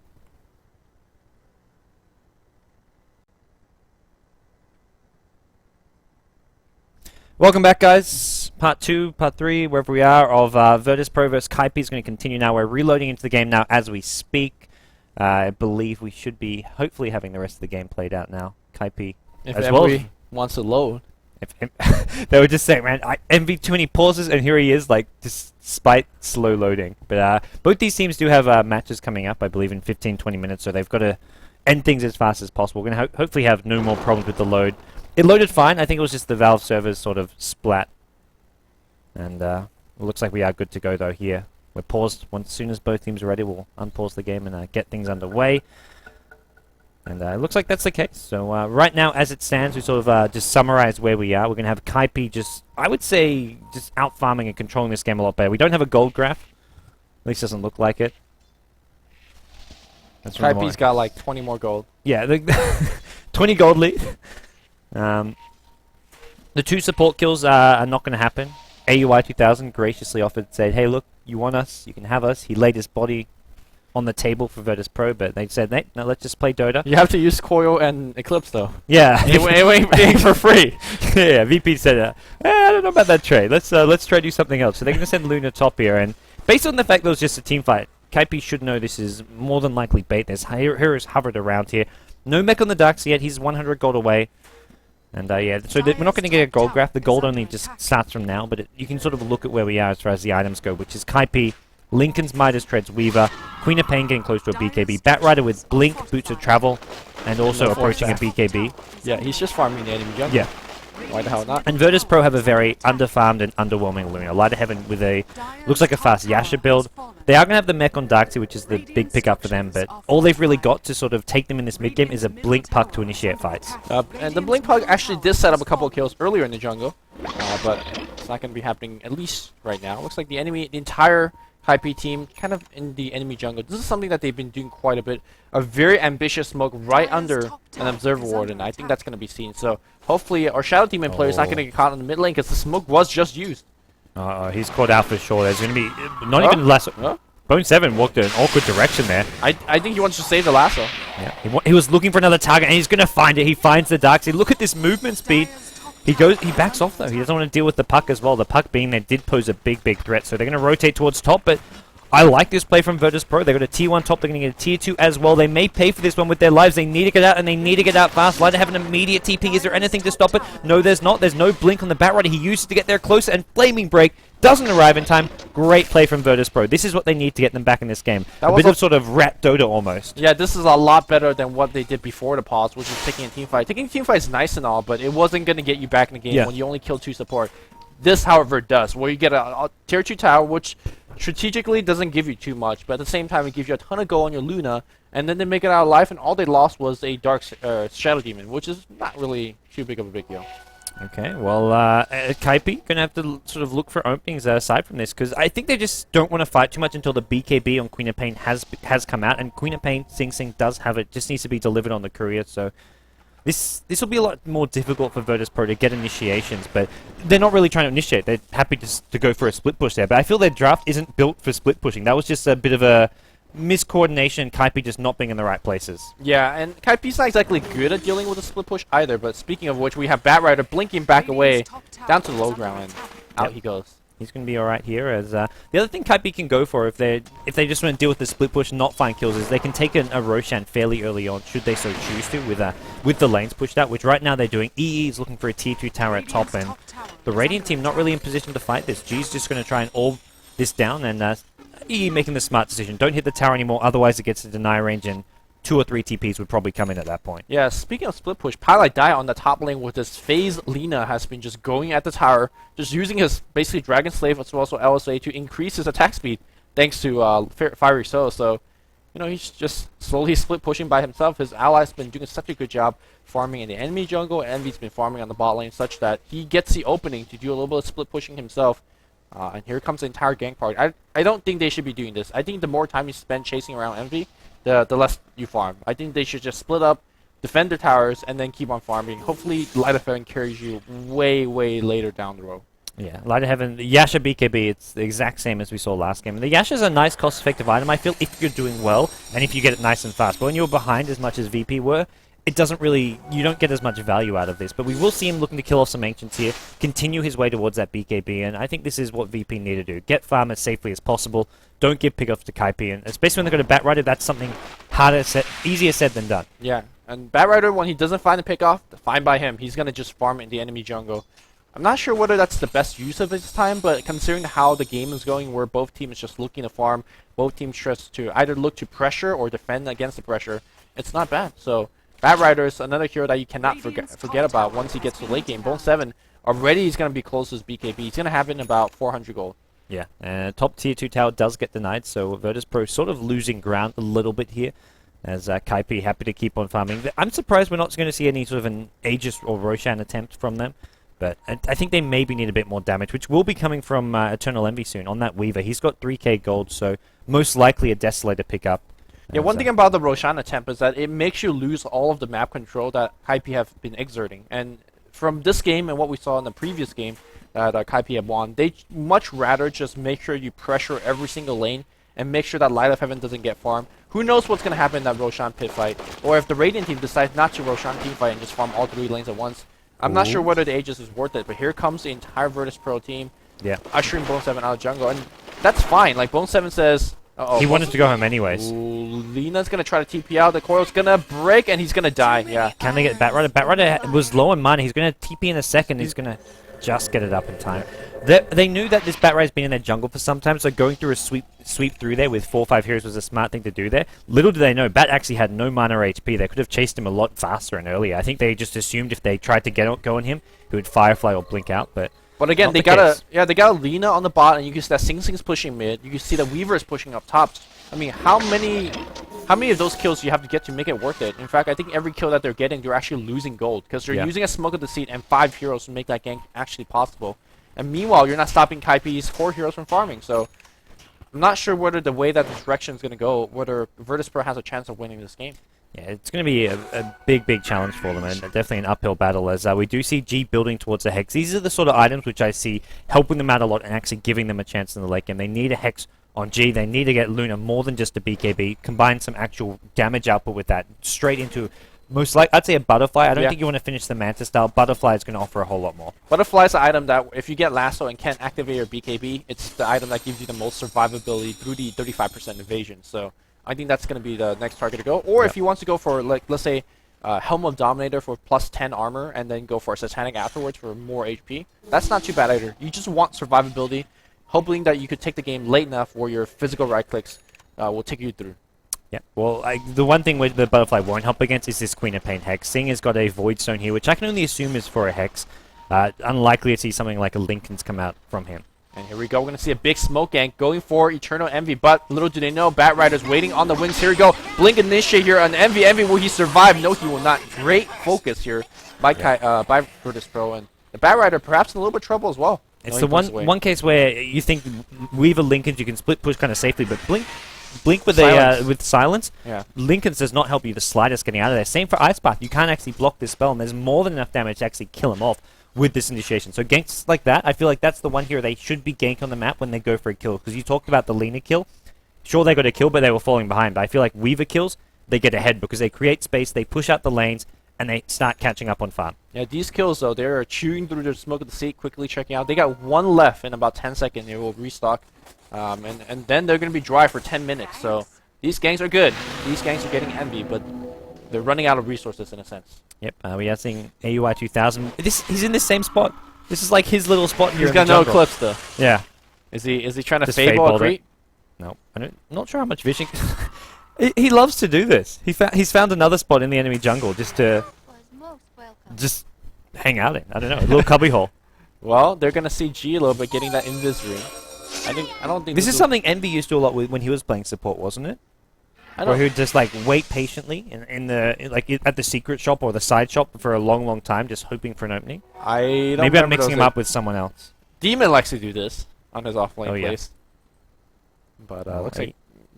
Welcome back, guys. Part 2, Part 3, wherever we are, of Virtus.pro versus Kaipi is going to continue now. We're reloading into the game now as we speak. I believe we should be hopefully having the rest of the game played out now. Kaipi If as well. everybody wants to load. They were just saying, man, envy too many pauses, and here he is, like, despite slow loading. But both these teams do have matches coming up, I believe, in 15-20 minutes, so they've got to end things as fast as possible. We're going to hopefully have no more problems with the load. It loaded fine. I think it was just the Valve servers sort of splat. And it looks like we are good to go, though, here. We're paused. As soon as both teams are ready, we'll unpause the game and get things underway. And it looks like that's the case. So right now, as it stands, we sort of just summarize where we are. We're going to have Kaipi just, I would say, just out-farming and controlling this game a lot better. We don't have a gold graph. At least doesn't look like it. That's from Kaipi's got like 20 more gold. Yeah, 20 gold lead. The 2 support kills are not going to happen. AUI 2000 graciously offered, said, hey, look, you want us, you can have us. He laid his body on the table for Virtus.pro, but they said, no, let's just play Dota. You have to use Coil and Eclipse though. Yeah. it ain't for free. Yeah, VP said, I don't know about that trade. Let's try to do something else. So they're going to send Luna top here, and based on the fact that it was just a team fight, Kaipi should know this is more than likely bait. There's heroes hovered around here. No mech on the Darks yet. He's 100 gold away. And yeah, so we're not going to get a gold graph. The gold only just starts from now, but you can sort of look at where we are as far as the items go, which is Kaipi, Lincoln's Midas Treads Weaver, Queen of Pain getting close to a BKB, Batrider with Blink, Boots of Travel, and also the approaching a Force BKB. Yeah, he's just farming the enemy jungle. Yeah. Why the hell not? And Virtus Pro have a very underfarmed and underwhelming Luna. Light of Heaven with a, looks like a fast Yasha build. They are going to have the mech on Darkseid, which is the big pickup for them, but all they've really got to sort of take them in this mid game is a Blink Puck to initiate fights. And the Blink Puck actually did set up a couple of kills earlier in the jungle, but it's not going to be happening at least right now. Looks like the entire Kaipi team kind of in the enemy jungle. This is something that they've been doing quite a bit. A very ambitious smoke right under an Observer Ward, and I think that's going to be seen. So hopefully our Shadow Demon player is not going to get caught in the mid lane because the smoke was just used. He's caught out for sure. There's going to be not even less. Bone 7 walked in an awkward direction there. I think he wants to save the lasso. Yeah, he was looking for another target, and he's going to find it. He finds the Darkseid. Look at this movement speed. He backs off though. He doesn't want to deal with the puck as well. The puck being there did pose a big threat, so they're going to rotate towards top, but I like this play from Virtus Pro. They've got a tier 1 top, they're going to get a tier 2 as well. They may pay for this one with their lives. They need to get out, and they need to get out fast. Light to have an immediate TP. Is there anything to stop it? No, there's not. There's no blink on the Batrider. He used to get there closer, and Flaming Break doesn't arrive in time. Great play from Virtus Pro. This is what they need to get them back in this game. A bit of sort of rat Dota almost. Yeah, this is a lot better than what they did before the pause, which is taking a team fight. Taking a team fight is nice and all, but it wasn't going to get you back in the game when you only kill 2 support. This, however, does, where you get a tier 2 tower, which strategically doesn't give you too much, but at the same time it gives you a ton of gold on your Luna, and then they make it out alive, and all they lost was a Shadow Demon, which is not really too big of a big deal. Okay, well, Kaipi gonna have to sort of look for openings aside from this, because I think they just don't want to fight too much until the BKB on Queen of Pain has come out, and Queen of Pain Sing Sing does have it, just needs to be delivered on the courier, so this will be a lot more difficult for Virtus Pro to get initiations, but they're not really trying to initiate. They're happy to go for a split push there, but I feel their draft isn't built for split pushing. That was just a bit of a miscoordination, Kaipi just not being in the right places. Yeah, and Kaipi's not exactly good at dealing with a split push either, but speaking of which, we have Batrider blinking back away down to the low ground, and out he goes. He's going to be alright here. As the other thing Kaipi can go for if they just want to deal with the split push and not find kills is they can take a Roshan fairly early on, should they so choose to, with the lanes pushed out, which right now they're doing. EE is looking for a tier 2 tower at top, and the Radiant team not really in position to fight this. G's just going to try and all this down, and EE making the smart decision. Don't hit the tower anymore, otherwise it gets to deny range, and 2 or 3 TPs would probably come in at that point. Yeah, speaking of split push, Pylite Die on the top lane with his phase Lina has been just going at the tower, just using his basically Dragon Slave as well as LSA to increase his attack speed thanks to Fiery Soul. So, you know, he's just slowly split pushing by himself. His allies been doing such a good job farming in the enemy jungle, and Envy's been farming on the bot lane such that he gets the opening to do a little bit of split pushing himself. And here comes the entire gang party. I don't think they should be doing this. I think the more time you spend chasing around Envy, the less you farm. I think they should just split up, defend their towers, and then keep on farming. Hopefully, Light of Heaven carries you way later down the road. Yeah, Light of Heaven, Yasha BKB, it's the exact same as we saw last game. And the Yasha's a nice cost-effective item, I feel, if you're doing well, and if you get it nice and fast. But when you're behind as much as VP were, it doesn't really, you don't get as much value out of this. But we will see him looking to kill off some Ancients here, continue his way towards that BKB, and I think this is what VP need to do. Get farm as safely as possible, don't give pickoffs to Kaipi, and especially when they've got a Batrider, that's something easier said than done. Yeah, and Batrider, when he doesn't find a pickoff, fine by him. He's going to just farm in the enemy jungle. I'm not sure whether that's the best use of his time, but considering how the game is going, where both teams just looking to farm, both teams just to either look to pressure or defend against the pressure, it's not bad. So Batrider is another hero that you cannot forget about once he gets to late game. Bone 7 already is going to be close to his BKB. He's going to have it in about 400 gold. Yeah, top tier 2 tower does get denied, so Virtus Pro sort of losing ground a little bit here, as Kaipi happy to keep on farming. I'm surprised we're not going to see any sort of an Aegis or Roshan attempt from them, but I think they maybe need a bit more damage, which will be coming from Eternal Envy soon on that Weaver. He's got 3k gold, so most likely a Desolator pickup. Yeah, one thing about the Roshan attempt is that it makes you lose all of the map control that Kaipi have been exerting, and from this game and what we saw in the previous game that Kaipi have won, they much rather just make sure you pressure every single lane and make sure that Light of Heaven doesn't get farmed. Who knows what's going to happen in that Roshan pit fight, or if the Radiant team decides not to Roshan team fight and just farm all 3 lanes at once. I'm not sure whether the Aegis is worth it, but here comes the entire Virtus Pro team, ushering Bone 7 out of jungle, and that's fine. Like, Bone 7 says, he wanted to go home anyways. Lina's going to try to TP out. The coil's going to break, and he's going to die. Yeah. Can they get Batrider? Batrider was low on mana. He's going to TP in a second. He's going to just get it up in time. They knew that this Batrider's been in their jungle for some time, so going through a sweep through there with 4 or 5 heroes was a smart thing to do there. Little do they know, Bat actually had no mana or HP. They could have chased him a lot faster and earlier. I think they just assumed if they tried to go on him, he would Firefly or blink out, but again, not they the got case. they got a Lina on the bot, and you can see that Sing Sing's pushing mid. You can see the Weaver is pushing up top. I mean, how many of those kills do you have to get to make it worth it? In fact, I think every kill that they're getting, they're actually losing gold because they're using a Smoke of Deceit and 5 heroes to make that gank actually possible. And meanwhile, you're not stopping Kaipi's 4 heroes from farming. So I'm not sure whether the way that the direction is going to go, whether Virtus.pro has a chance of winning this game. Yeah, it's going to be a big challenge for them, and definitely an uphill battle, as we do see G building towards the Hex. These are the sort of items which I see helping them out a lot and actually giving them a chance in the late game. They need a Hex on G. They need to get Luna more than just a BKB. Combine some actual damage output with that, straight into, I'd say a Butterfly. I don't think you want to finish the Manta style. Butterfly is going to offer a whole lot more. Butterfly is the item that, if you get Lasso and can't activate your BKB, it's the item that gives you the most survivability through the 35% evasion. So I think that's going to be the next target to go. Or if you want to go for, like, let's say, Helm of Dominator for plus 10 armor, and then go for Satanic afterwards for more HP, that's not too bad either. You just want survivability, hoping that you could take the game late enough where your physical right clicks will take you through. Yeah, well, the one thing with the Butterfly won't help against is this Queen of Pain Hex. Sing has got a Void Stone here, which I can only assume is for a Hex. Unlikely to see something like a Linken's come out from him. And here we go. We're going to see a big smoke gank going for Eternal Envy, but little do they know, Batrider's waiting on the wings. Here we go. Blink initiate here on Envy. Envy, will he survive? No, he will not. Great focus here by by Virtus.pro, and the Batrider perhaps in a little bit of trouble as well. It's the one case where you think Weaver Linken's you can split push kind of safely, but Blink with Silence. with silence. Yeah. Linken's does not help you the slightest getting out of there. Same for Ice Path. You can't actually block this spell, and there's more than enough damage to actually kill him off with this initiation. So ganks like that, I feel like that's the one hero they should be gank on the map when they go for a kill. Because you talked about the Lina kill. Sure, they got a kill, but they were falling behind. But I feel like Weaver kills, they get ahead because they create space, they push out the lanes, and they start catching up on farm. Yeah, these kills, though, they're chewing through their Smoke of the Sea, quickly checking out. They got one left in about 10 seconds. They will restock. And then they're going to be dry for 10 minutes. So these ganks are good. These ganks are getting envy, but they're running out of resources in a sense. Yep, we are seeing AUI 2000. He's in the same spot. This is like his little spot here. He's got no eclipse, though. Yeah. Is he trying to Just fade ball fade-balled creep? No, I'm not sure how much vision. He loves to do this. He's found another spot in the enemy jungle just to hang out in. I don't know, a little cubby hole. Well, they're gonna see G a little bit getting that invis ring. I don't think This is something Envy used to do a lot with when he was playing support, wasn't it? Where he would just like wait patiently at the secret shop or the side shop for a long time, just hoping for an opening. Maybe I'm mixing him up with someone else. Demon likes to do this on his offlane place. But looks like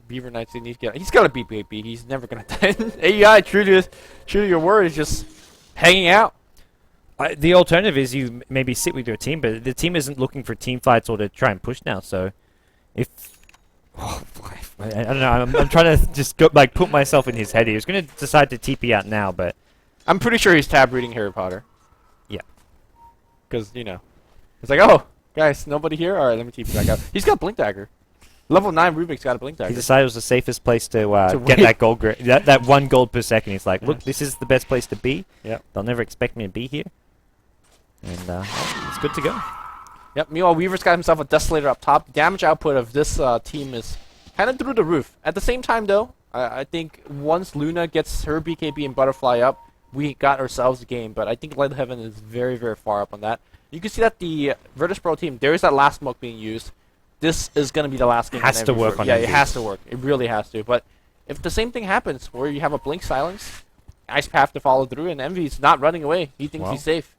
Beaver Knights need to get. He's got to beat BB. He's never gonna die. AEI, true to your word, is just hanging out. The alternative is you maybe sit with your team, but the team isn't looking for team fights or to try and push now. So, if I don't know, I'm trying to just put myself in his head. He was going to decide to TP out now, but I'm pretty sure he's tab reading Harry Potter. Yeah, because it's like, oh guys, nobody here. All right, let me TP back out. He's got Blink Dagger. Level 9 Rubik's got a Blink Dagger. He decided it was the safest place to get that gold. That 1 gold per second. He's like, look, this is the best place to be. Yeah, they'll never expect me to be here. And it's good to go. Yep. Meanwhile, Weaver's got himself a Desolator up top. The damage output of this team is kind of through the roof. At the same time, though, I think once Luna gets her BKB and Butterfly up, we got ourselves a game. But I think Light of Heaven is very, very far up on that. You can see that the Virtus.pro team, there is that last smoke being used. This is going to be the last game. Has to work on it. Yeah, it has to work. It really has to. But if the same thing happens, where you have a Blink Silence, Ice Path to follow through, and Envy's not running away. He thinks he's safe.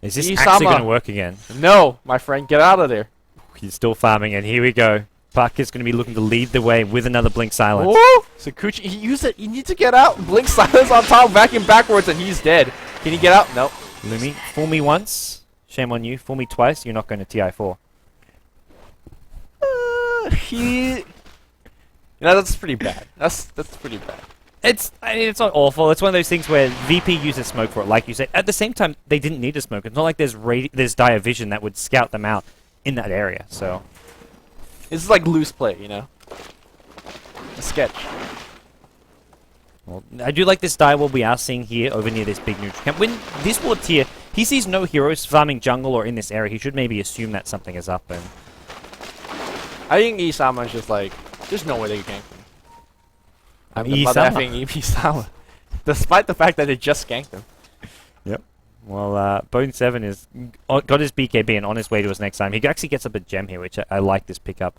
Is this actually going to work again? No, my friend, get out of there. He's still farming, and here we go. Puck is going to be looking to lead the way with another Blink Silence. Woo! Sakuchi, he used it. He needs to get out. Blink Silence on top, vacuum backwards, and he's dead. Can he get out? Nope. Lumi, fool me once. Shame on you. Fool me twice. You're not going to TI4. That's pretty bad. That's pretty bad. It's not awful. It's one of those things where VP uses smoke for it, like you said. At the same time, they didn't need to smoke. It's not like there's dire vision that would scout them out in that area. So this is like loose play, a sketch. Well, I do like this dire wall we are seeing here over near this big neutral camp. When this ward tier, he sees no heroes farming jungle or in this area, he should maybe assume that something is up. And I think Isama is just like, there's no way they can gank him. I'm Isama. Isama. Despite the fact that they just ganked him. Yep. Well, Bone 7 is got his BKB and on his way to his next time. He actually gets up a gem here, which I like this pickup.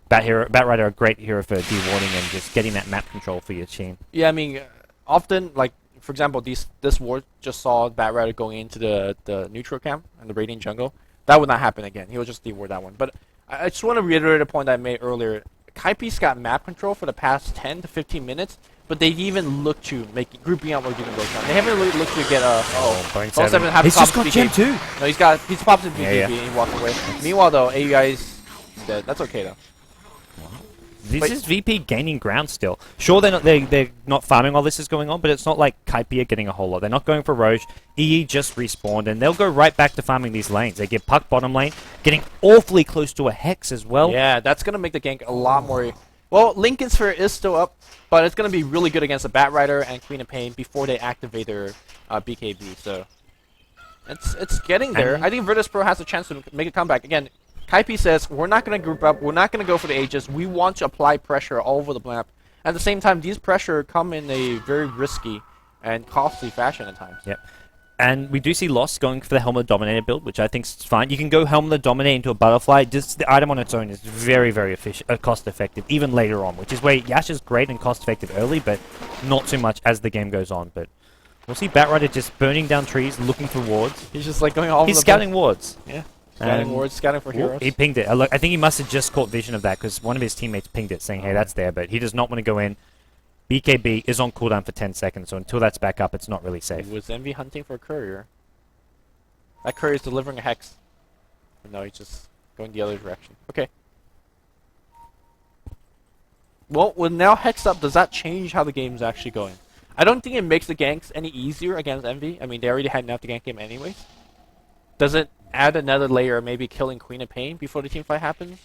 Bat Rider, a great hero for de-warding and just getting that map control for your team. Yeah, I mean, often, like, for example, this ward just saw Bat Rider going into the neutral camp and the Radiant jungle. That would not happen again. He will just de-ward that one. But I just want to reiterate a point I made earlier. Kaipi's got map control for the past 10 to 15 minutes, but they even look to make grouping out or doing Roshan. They haven't really looked to get a Bone 7 have He's just got gem too. No, he's popped his BKB and he walked away. Meanwhile though, AUI is dead. That's okay though. This is VP gaining ground still. Sure, they're not farming while this is going on, but it's not like Kaipi are getting a whole lot. They're not going for Roche. EE just respawned, and they'll go right back to farming these lanes. They get Puck bottom lane, getting awfully close to a Hex as well. Yeah, that's going to make the gank a lot more... Well, Lincoln Sphere is still up, but it's going to be really good against the Bat Rider and Queen of Pain before they activate their BKB, so... It's getting there. I think Virtus Pro has a chance to make a comeback. Again, Kaipi says, we're not going to group up, we're not going to go for the Aegis, we want to apply pressure all over the map. At the same time, these pressure come in a very risky and costly fashion at times. Yep. And we do see Lost going for the Helmet Dominator build, which I think is fine. You can go Helmet Dominator into a Butterfly. Just the item on its own is very, very efficient, cost-effective, even later on, which is where Yash is great and cost-effective early, but not too much as the game goes on. But we'll see Bat Rider just burning down trees, looking for wards. He's just like going all over He's the scouting wards. Yeah. Scouting wards, scouting for heroes. He pinged it. I think he must have just caught vision of that because one of his teammates pinged it saying, hey, that's there, but he does not want to go in. BKB is on cooldown for 10 seconds, so until that's back up, it's not really safe. Was Envy hunting for a courier? That courier is delivering a Hex. But no, he's just going the other direction. Okay. Well, with now Hex up, does that change how the game's actually going? I don't think it makes the ganks any easier against Envy. I mean, they already had enough to gank him anyways. Does it add another layer, maybe killing Queen of Pain before the teamfight happens?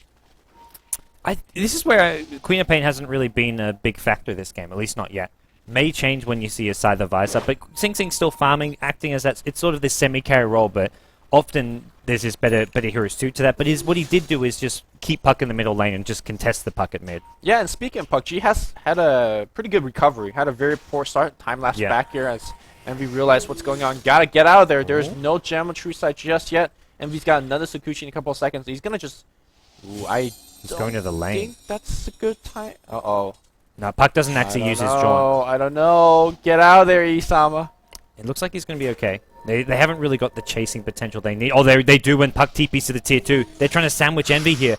This is where Queen of Pain hasn't really been a big factor this game, at least not yet. May change when you see a side of Vice up, but Sing Sing's still farming, acting as that. It's sort of this semi-carry role, but often there's this better heroes suit to that. But what he did do is just keep Puck in the middle lane and just contest the Puck at mid. Yeah, and speaking of Puck, G has had a pretty good recovery. Had a very poor start, time-lapse back here as Envy realized what's going on. Gotta get out of there. There's no gem on True Sight just yet. Envy's got another Sakuchi in a couple of seconds. He's gonna just... Ooh, He's going to the lane. I think that's a good time. Uh-oh. No, Puck doesn't actually use his jaunt. I don't know. Get out of there, Isama. It looks like he's going to be okay. They haven't really got the chasing potential they need. Oh, they do when Puck TPs to the tier 2. They're trying to sandwich Envy here.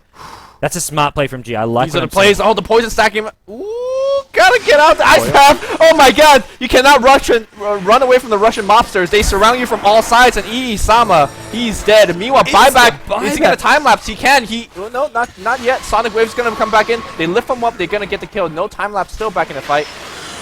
That's a smart play from G. I like These are the plays. Oh, the poison stacking. Ooh, gotta get out the ice yeah. path. Oh my god. You cannot rush and run away from the Russian mobsters. They surround you from all sides. And Isama, he's dead. Meanwhile, buyback. Is he gonna time lapse? He can. No, not yet. Sonic Wave's gonna come back in. They lift him up. They're gonna get the kill. No time lapse. Still back in the fight.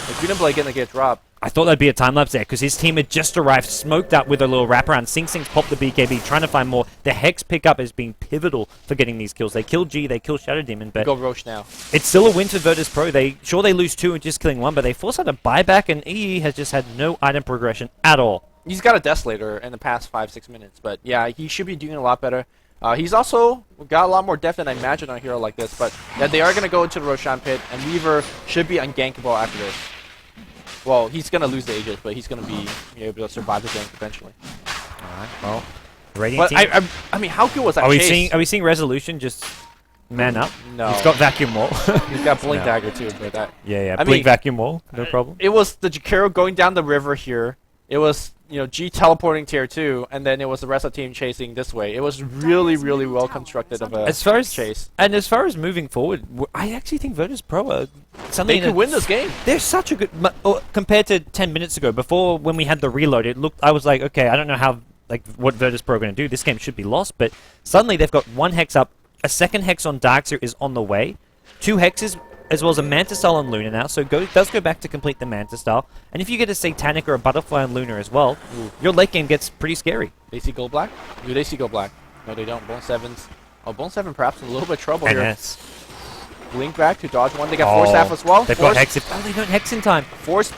The Green Blade gonna get dropped. I thought there'd be a time-lapse there because his team had just arrived, smoked up with a little wraparound. Sing Sing's popped the BKB, trying to find more. The Hex pickup has been pivotal for getting these kills. They killed G, they killed Shadow Demon, but go Roche now. It's still a win for Virtus Pro. They lose 2 and just killing 1, but they force out a buyback, and EE has just had no item progression at all. He's got a Desolator in the past 5-6 minutes, but yeah, he should be doing a lot better. He's also got a lot more depth than I imagined on a hero like this, but yeah, they are going to go into the Roshan pit, and Weaver should be ungankable after this. Well, he's going to lose the Aegis, but he's going to be able to survive the gank eventually. Alright, well, Radiant but team. I mean, how good was that Are we seeing Resolution just man up? No. He's got Vacuum Wall. He's got Blink Dagger too, but that... Yeah, I Blink mean, Vacuum Wall, no problem. It was the Jakiro going down the river here. It was, G teleporting tier 2, and then it was the rest of the team chasing this way. It was really, really well constructed of a chase. And as far as moving forward, I actually think Virtus Pro are they could win this game. They're such a good... compared to 10 minutes ago, before when we had the reload, I was like, okay, I don't know how, what Virtus Pro are going to do. This game should be lost, but suddenly they've got 1 Hex up, a second Hex on Darkseer is on the way, 2 Hexes, as well as a Manta Style on Luna now, so does go back to complete the Manta Style. And if you get a Satanic or a Butterfly on Luna as well, your late game gets pretty scary. They see Gold Black? Do they see Gold Black? No, they don't. Bone 7's... Oh, Bone 7 perhaps in a little bit of trouble here. Blink back to dodge 1. They got Force Staff as well. They've got Hex. They don't Hex in time. Force...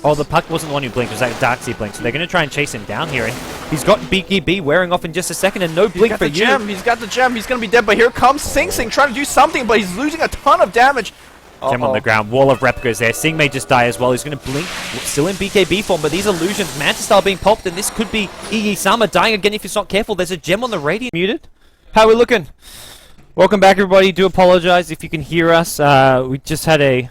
Oh, the Puck wasn't the one who blinked. It was that Darkseer blink. So they're going to try and chase him down here. And he's got BKB wearing off in just a second and no blink for you. He's got the gem. He's going to be dead. But here comes Sing Sing trying to do something, but he's losing a ton of damage. Gem on the ground. Wall of replicas there. Sing may just die as well. He's going to blink. Still in BKB form, but these illusions. Manta Style being popped, and this could be Sama dying again if he's not careful. There's a gem on the radiant. Muted. How we looking? Welcome back, everybody. Do apologize if you can hear us. We just had a...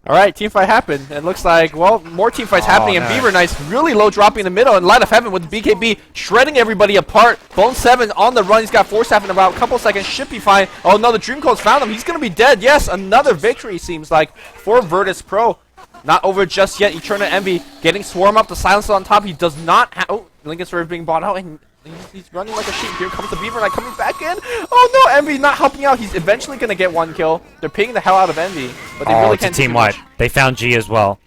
Alright, teamfight happened. It looks like, well, more teamfights happening, and Beaver Knight's really low dropping in the middle, and Light of Heaven with BKB shredding everybody apart. Bone 7 on the run. He's got Force Staff in about a couple seconds. Should be fine. Oh no, the Dream Code's found him. He's going to be dead. Yes, another victory seems like for Virtus Pro. Not over just yet. Eternal Envy getting Swarm up. The Silence on top. He does not have... Oh, Lincoln Swerve being bought out, and he's running like a sheep. Here comes the Beaver Knight coming back in. Oh no, Envy not helping out. He's eventually going to get one kill. They're pinging the hell out of Envy, but they really can't do team much. wipe. They found G as well.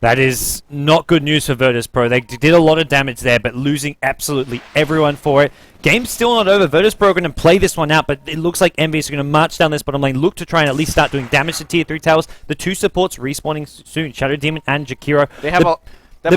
That is not good news for Virtus Pro. They did a lot of damage there, but losing absolutely everyone for it. Game's still not over. Virtus Pro are going to play this one out, but it looks like Envy is going to march down this bottom lane, look to try and at least start doing damage to tier 3 towers. The two supports respawning soon, Shadow Demon and Jakiro. They have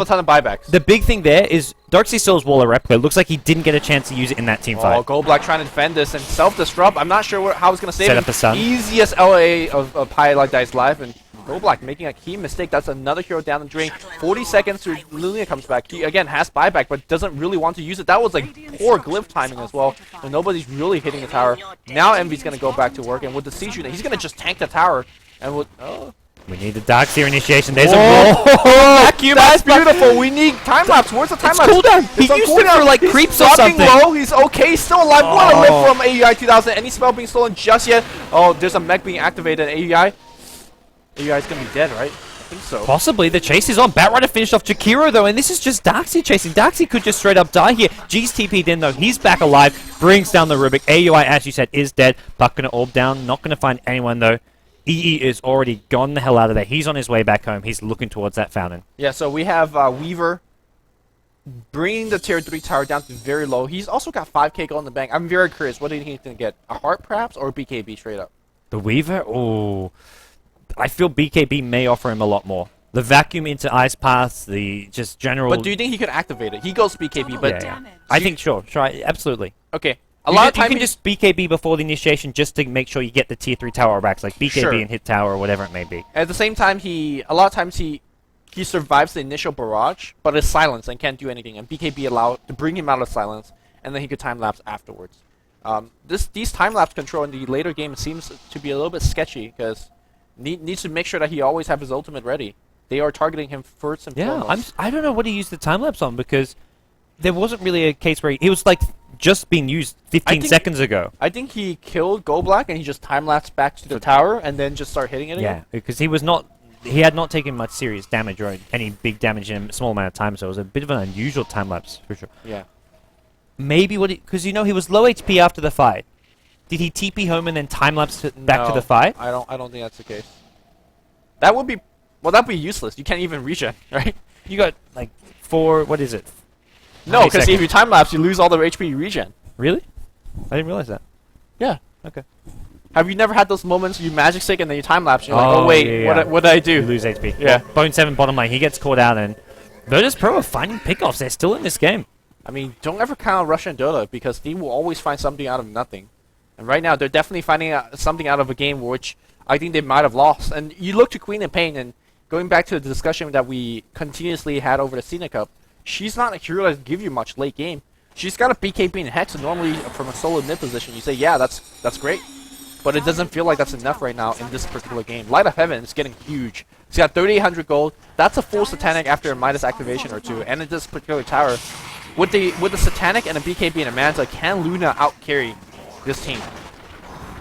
a ton of buybacks. The big thing there is Darkseid still has Wall of Replica. Looks like he didn't get a chance to use it in that team fight. Oh, Gold Black trying to defend this and self-destruct. I'm not sure how it's going to save Set him. up the sun. Easiest LA of Highlight Dice Live, and Gold Black making a key mistake. That's another hero down the drain. 40 seconds to Luna comes back. He, again, has buyback, but doesn't really want to use it. That was like poor glyph timing as well, so nobody's really hitting the tower. Now Envy's going to go back to work, and with the siege unit, he's going to just tank the tower. And with... Oh. We need the Darkseer initiation. There's a Whoa! roll. Vacuum, that's beautiful. We need time lapse. Where's the time lapse? Cooldown. He on used cooldown. it for like He's creeps or dropping something. low. He's okay. He's still alive. What a lift from AUI 2000. Any spell being stolen just yet? Oh, there's a mech being activated. AUI. AUI's gonna be dead, right? I think so. Possibly. The chase is on. Batrider finished off Jakiro, though, and this is just Darkseer chasing. Darkseer could just straight up die here. G's TP'd in, though. He's back alive. Brings down the Rubik. AUI, as you said, is dead. Buck gonna orb down. Not gonna find anyone, though. EE is already gone the hell out of there. He's on his way back home. He's looking towards that fountain. Yeah, so we have Weaver bringing the tier 3 tower down to very low. He's also got 5k gold in the bank. I'm very curious. What do you think he's going to get? A heart, perhaps, or BKB straight up? The Weaver? Oh, I feel BKB may offer him a lot more. The vacuum into Ice Paths, the just general... But do you think he could activate it? He goes BKB, but... Yeah. I think, sure, absolutely. Okay. A lot of you time can just BKB before the initiation just to make sure you get the tier 3 tower backs, like BKB and hit tower or whatever it may be. At the same time, a lot of times he survives the initial barrage, but is silenced and can't do anything, and BKB allow to bring him out of silence, and then he could time lapse afterwards. These time lapse control in the later game seems to be a little bit sketchy because needs to make sure that he always have his ultimate ready. They are targeting him first and foremost. I don't know what he used the time lapse on because there wasn't really a case where he was like just being used 15 seconds ago. I think he killed Go Black and he just time lapsed back to the tower and then just start hitting it again. Yeah, because he had not taken much serious damage or any big damage in a small amount of time, so it was a bit of an unusual time lapse for sure. Yeah. Maybe because he was low HP after the fight. Did he TP home and then time lapse back to the fight? I don't think that's the case. That would be that'd be useless. You can't even regen, right? You got like 4. What is it? No, because if you time lapse, you lose all the HP you regen. Really? I didn't realize that. Yeah. Okay. Have you never had those moments you magic stick and then you time lapse? You're like, oh wait, what did I do? You lose HP. Yeah. Well, Bone 7 bottom lane. He gets caught out, and Virtus Pro are finding pickoffs. They're still in this game. I mean, don't ever count on Russian Dota because they will always find something out of nothing. And right now, they're definitely finding something out of a game which I think they might have lost. And you look to Queen and Pain, and going back to the discussion that we continuously had over the Cena Cup, she's not a hero that give you much late game. She's got a BKB and Hex, and normally from a solo mid position, you say, yeah, that's great. But it doesn't feel like that's enough right now in this particular game. Light of Heaven is getting huge. He's got 3,800 gold. That's a full Satanic after a Midas activation or two. And in this particular tower, with the Satanic and a BKB and a Manta, can Luna out-carry this team?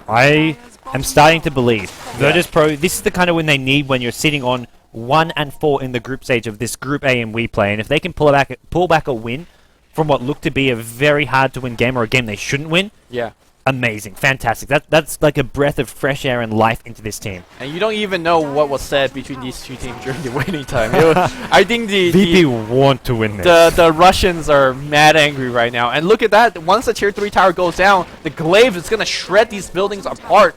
I am starting to believe. Virtus Pro, this is the kind of win they need when you're sitting on 1 and 4 in the group stage of this Group A in WePlay. And if they can pull back a win from what looked to be a very hard-to-win game or a game they shouldn't win, yeah. Amazing, fantastic. That's like a breath of fresh air and life into this team. And you don't even know what was said between these two teams during the waiting time. I think VP want to win this. The Russians are mad angry right now. And look at that. Once the tier 3 tower goes down, the glaive is going to shred these buildings apart.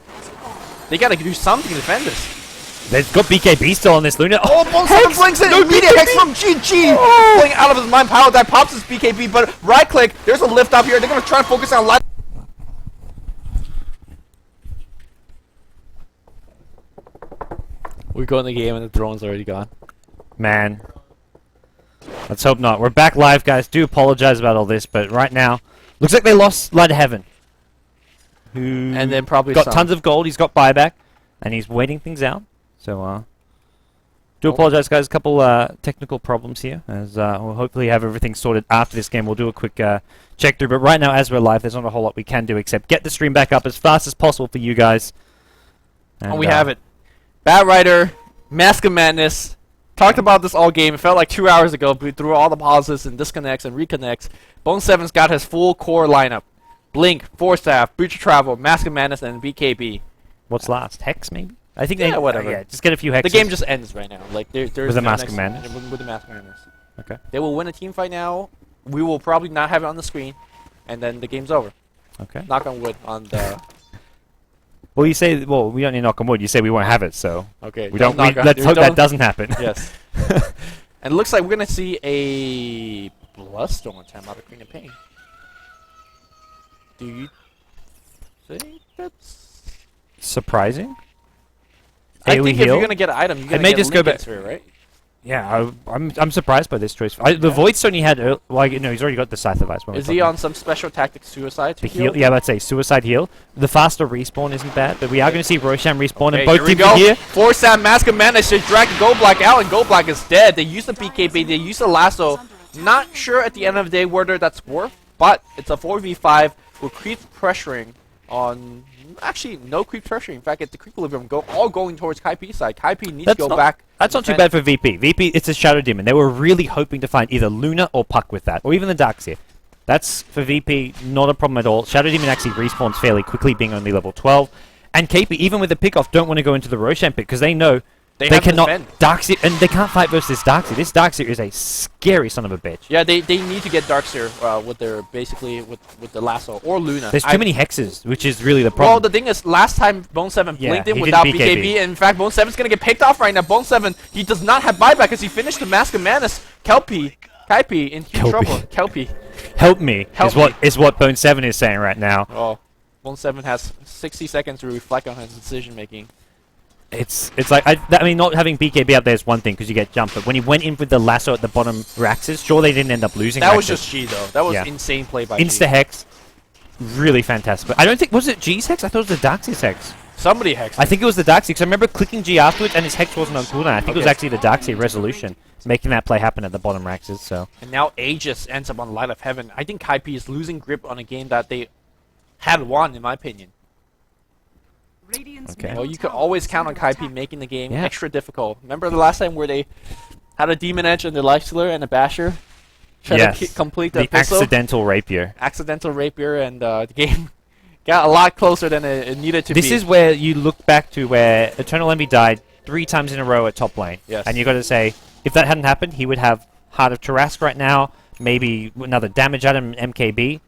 They got to do something to defend this. They've got BKB still on this Luna. Oh, Bone 7 blinks it! Immediate Hex from GG! Pulling out of his mind. Power that pops his BKB, but right click. There's a lift up here. They're going to try and focus on light. We go in the game and the drone's already gone. Man. Let's hope not. We're back live, guys. Do apologize about all this, but right now, looks like they lost Light of Heaven. Who And then probably got some. tons of gold. He's got buyback, and he's waiting things out. So, do apologize, guys. A couple technical problems here, as we'll hopefully have everything sorted after this game. We'll do a quick check through, but right now, as we're live, there's not a whole lot we can do except get the stream back up as fast as possible for you guys. And we have it. Bad Rider, Mask of Madness. Talked about this all game. It felt like 2 hours ago, but through all the pauses and disconnects and reconnects, Bone 7's got his full core lineup. Blink, Force Staff, Breach of Travel, Mask of Madness, and BKB. What's last? Hex, maybe? I think Yeah, whatever. yeah, just get a few hexes. The game just ends right now. Like there's With the no Mask of next- Madness? With the Mask of Madness. Okay. They will win a team fight now. We will probably not have it on the screen, and then the game's over. Okay. Knock on wood on the. Well, you say, well, we don't need to knock on wood. You say we won't have it, so Okay. we don't. knock on- Let's hope that don't- doesn't happen. Yes. And it looks like we're gonna see a Bloodstone attempt out of Queen of Pain. Do you think that's? Surprising. I AoE think if heal? you're gonna get an item, you're gonna may get just go Lincoln back- Sphere, right? Yeah, I'm surprised by this choice. The Void's only had well, no, he's already got the Scythe of Ice. Is he on some special tactic suicide to the heal? Yeah, let's say suicide heal. The faster respawn isn't bad, but we are going to see Roshan respawn, Okay, and both here we teams go. are here. Force that Mask of Madness to drag Go Black out, and Go Black is dead. They use the BKB, they use the lasso. Not sure at the end of the day whether that's worth, but it's a 4v5 with creep pressuring on. Actually, no creep pressuring. In fact, it's the creep equilibrium all going towards Kaipi's side. Kaipi needs to go back. That's not too defend. bad for VP. VP, it's a Shadow Demon. They were really hoping to find either Luna or Puck with that, or even the Darkseer. That's, for VP, not a problem at all. Shadow Demon actually respawns fairly quickly, being only level 12. And KP, even with the pickoff, don't want to go into the Roshan pick, because they know they have to cannot defend. Darkseer, and they can't fight versus this Darkseer. This Darkseer is a scary son of a bitch. Yeah, they need to get Darkseer with their basically with the lasso or Luna. There's too many hexes, which is really the problem. Well, the thing is, last time Bone 7 Yeah, blinked in he without did BKB. BKB. And in fact, Bone 7's gonna get picked off right now. Bone 7, he does not have buyback because he finished the Mask of Madness. Kaipi in huge Kelpie. trouble. Kelpie. Help me, Help is what Bone 7 is saying right now. Oh, Bone 7 has 60 seconds to reflect on his decision making. It's like, I mean, not having BKB up there is one thing, because you get jumped, but when he went in with the lasso at the bottom Raxes, sure they didn't end up losing. That was Raxes. just G though. That was Yeah. insane play by G. Insta-Hex, really fantastic. But I don't think, was it G's Hex? I thought it was the Darkseer's Hex. Somebody hexed. I think it was the Darkseer, because I remember clicking G afterwards and his Hex wasn't on cooldown. I think it was Okay. actually the Darkseer Resolution making that play happen at the bottom Raxes, so. And now Aegis ends up on Light of Heaven. I think Kaipi is losing grip on a game that they had won, in my opinion. Okay. Well, you could always count on Kaipi making the game Yeah. extra difficult. Remember the last time where they had a Demon Edge and the Life Stealer and a Basher? Try Yes. to complete the The episode? accidental rapier. Accidental Rapier, and the game got a lot closer than it needed to be. This is where you look back to where Eternal Envy died 3 times in a row at top lane. Yes. And you got to say, if that hadn't happened, he would have Heart of Tarask right now, maybe another damage item, MKB.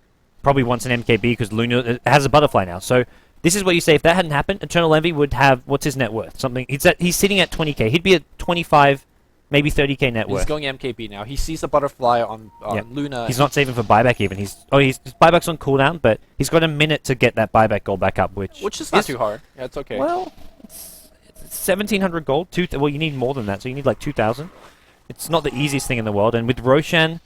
Probably wants an MKB because Luna has a butterfly now. So this is what you say, if that hadn't happened, Eternal Envy would have, what's his net worth? Something, he's sitting at 20k. He'd be at 25, maybe 30k net He's worth. going MKB now. He sees the butterfly on Yeah. Luna. He's not saving for buyback even. His buyback's on cooldown, but he's got a minute to get that buyback gold back up, which Which is not too hard. Yeah, it's okay. Well, it's 1,700 gold. Well, you need more than that, so you need like 2,000. It's not the easiest thing in the world, and with Roshan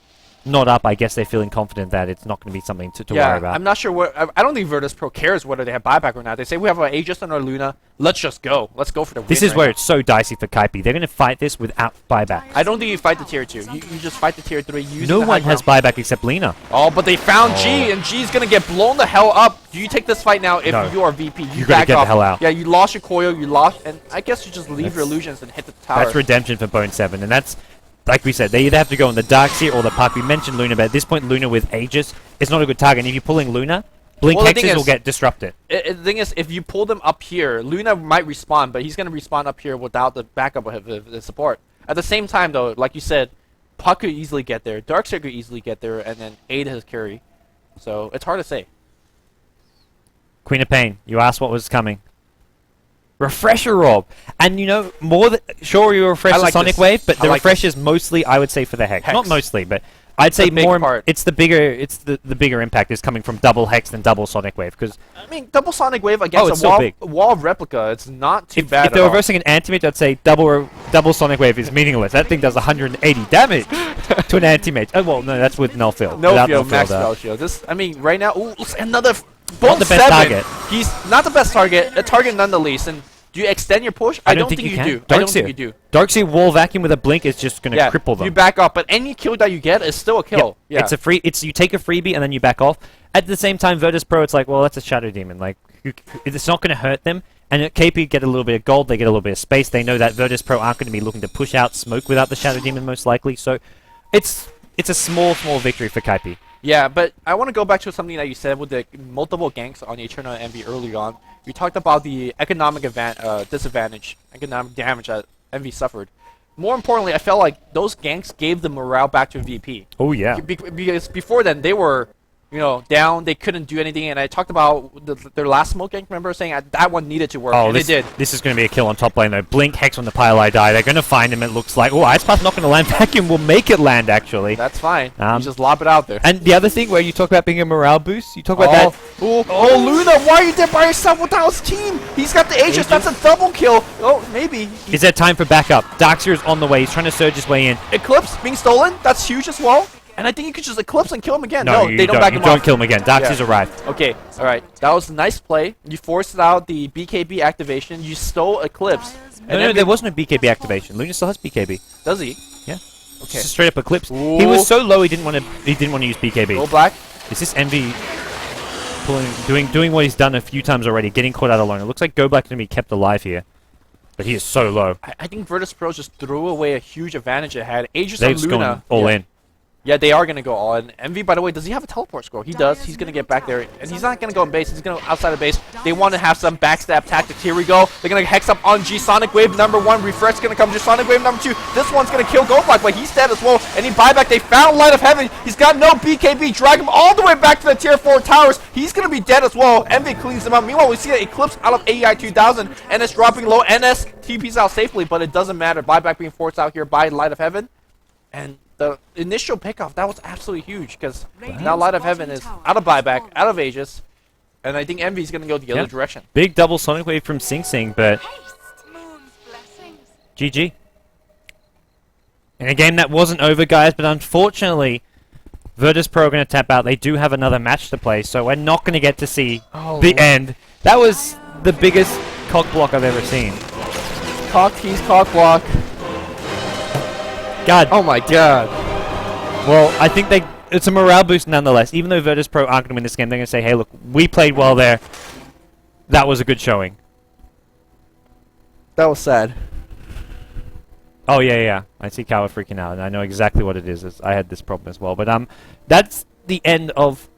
not up, I guess they're feeling confident that it's not going to be something to worry about. I'm not sure what. I don't think Virtus Pro cares whether they have buyback or not. They say we have an Aegis on our Luna. Let's just go. Let's go for the win. This is right where now. it's so dicey for Kaipi. They're going to fight this without buyback. I don't think you fight the tier 2. You just fight the tier 3. Using No the one high has ground. buyback except Lena. Oh, but they found G, and G's gonna get blown the hell up. Do you take this fight now if No. you are VP? You gotta back get the off. hell out. Yeah, you lost your coil, you lost, and I guess you just leave your That's- illusions and hit the tower. That's redemption for Bone 7, and that's, like we said, they either have to go on the Darkseer or the Puck. We mentioned Luna, but at this point, Luna with Aegis is not a good target. And if you're pulling Luna, Blink Well, the thing Hexes will is- get disrupted. The thing is, if you pull them up here, Luna might respawn, but he's gonna respawn up here without the backup of the support. At the same time, though, like you said, Puck could easily get there, Darkseer could easily get there, and then aid his carry. So it's hard to say. Queen of Pain, you asked what was coming. Refresher Orb. And you know, sure you refresh I the like Sonic this. Wave, but I the like refresh is mostly, I would say, for the Hex. Hex. Not mostly, but I'd say the big more. part. It's the bigger impact is coming from double hex than double sonic wave because I mean, double Sonic Wave Oh, against it's a still wall, big. wall replica, it's not too if bad they're at all. reversing an anti-mage, I'd say double sonic wave is meaningless. That thing does 180 damage to an anti-mage. Oh well, no, that's with null field. No Without field, null max field, spell shield. This, I mean, right now, ooh, another Not bone the best 7. target. He's not the best target. A target none the least. And do you extend your push? I don't think you can. do. I don't think Darkseer. you do. Darkseer wall vacuum with a blink is just going to Yeah, cripple them. you back off, but any kill that you get is still a kill. Yeah, It's a free. It's you take a freebie and then you back off. At the same time, Virtus Pro, it's like, well, that's a Shadow Demon. Like, it's not going to hurt them. And at KP get a little bit of gold, they get a little bit of space. They know that Virtus Pro aren't going to be looking to push out smoke without the Shadow Demon most likely. So, it's a small victory for Kaipi. Yeah, but I want to go back to something that you said with the multiple ganks on Eternal and Envy early on. We talked about the economic disadvantage, economic damage that Envy suffered. More importantly, I felt like those ganks gave the morale back to VP. Oh yeah. Because before then, they were, down. They couldn't do anything. And I talked about their last smoke gank. Remember saying that one needed to work. Oh, and this, it did. This is going to be a kill on top lane though. Blink, Hex on the Pile die. They're going to find him, it looks like. Oh, Ice Path not going to land. Vacuum will make it land, actually. That's fine. Um, You just lob it out there. And the other thing where you talk about being a morale boost, you talk about that. Oh, Luna, why are you there by yourself without his team? He's got the Aegis. That's a double kill. Oh, maybe. Is there time for backup? Darkseer is on the way. He's trying to surge his way in. Eclipse being stolen. That's huge as well. And I think you could just Eclipse and kill him again. No, you they don't back You him don't off. kill him again. Darkseer's Yeah. arrived. Okay, alright. That was a nice play. You forced out the BKB activation. You stole Eclipse. No, there wasn't a BKB activation. Luna still has BKB. Does he? Yeah. Okay. Just a straight up Eclipse. Ooh. He was so low he didn't want to use BKB. Go black. Is this Envy doing what he's done a few times already, getting caught out alone? It looks like Go Black can be kept alive here, but he is so low. I think Virtus Pro just threw away a huge advantage it had. Aegis They're on just Luna. going all in. Yeah, they are going to go all in. Envy, by the way, does he have a teleport scroll? He does. He's going to get back there. And he's not going to go in base. He's going to outside of base. They want to have some backstab tactics. Here we go. They're going to hex up on G Sonic Wave number 1. Refresh going to come to Sonic Wave number 2. This one's going to kill Goldblack, but he's dead as well. Any buyback. They found Light of Heaven. He's got no BKB. Drag him all the way back to the tier 4 towers. He's going to be dead as well. Envy cleans him up. Meanwhile, we see an Eclipse out of AEI 2000. NS dropping low. NS TP's out safely, but it doesn't matter. Buyback being forced out here by Light of Heaven. And the initial pickoff, that was absolutely huge because now Light of Heaven is out of buyback, out of Aegis, and I think Envy's going to go the other direction. Big double Sonic Wave from Sing Sing, but GG. In a game that wasn't over, guys, but unfortunately, Virtus Pro are going to tap out. They do have another match to play, so we're not going to get to see the end. That was the biggest cock block I've ever seen. Cock tease, cock block. God. Oh my god. Well, I think it's a morale boost nonetheless. Even though Virtus Pro aren't going to win this game, they're going to say, hey, look, we played well there. That was a good showing. That was sad. Oh, yeah. I see Kawa freaking out, and I know exactly what it is. I had this problem as well. But that's the end of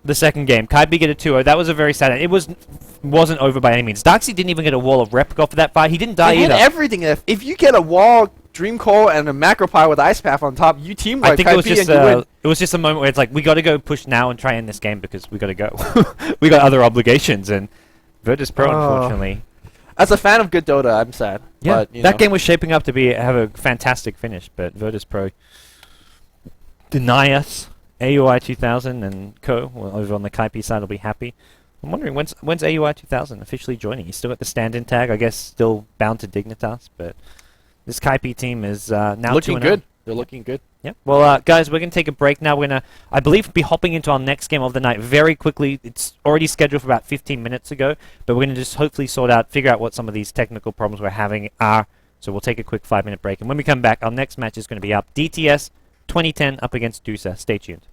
the second game. Kaipi get a 2-0. That was a very sad end. It wasn't over by any means. Darkseer didn't even get a wall of replica for that fight. He didn't die They either. hit everything. If you get a wall, Dream Coal, and a Macro Pie with Ice Path on top, you team like I think it was Kaipi just and you win. it was just a moment where it's like we got to go push now and try in this game because we got to go. We got other obligations, and Virtus Pro unfortunately. As a fan of good Dota, I'm sad. Yeah, But, that game was shaping up to have a fantastic finish, but Virtus Pro deny us. AUI 2000 and co. Well, over on the Kaipi side will be happy. I'm wondering when's AUI 2000 officially joining? He's still got the stand-in tag, I guess, still bound to Dignitas, but this Kaipi team is now looking 2-0. good. They're looking good. Yeah. Well, guys, we're going to take a break now. We're going to, I believe, be hopping into our next game of the night very quickly. It's already scheduled for about 15 minutes ago, but we're going to just hopefully figure out what some of these technical problems we're having are. So we'll take a quick 5-minute break. And when we come back, our next match is going to be up. DTS 2010 up against Dusa. Stay tuned.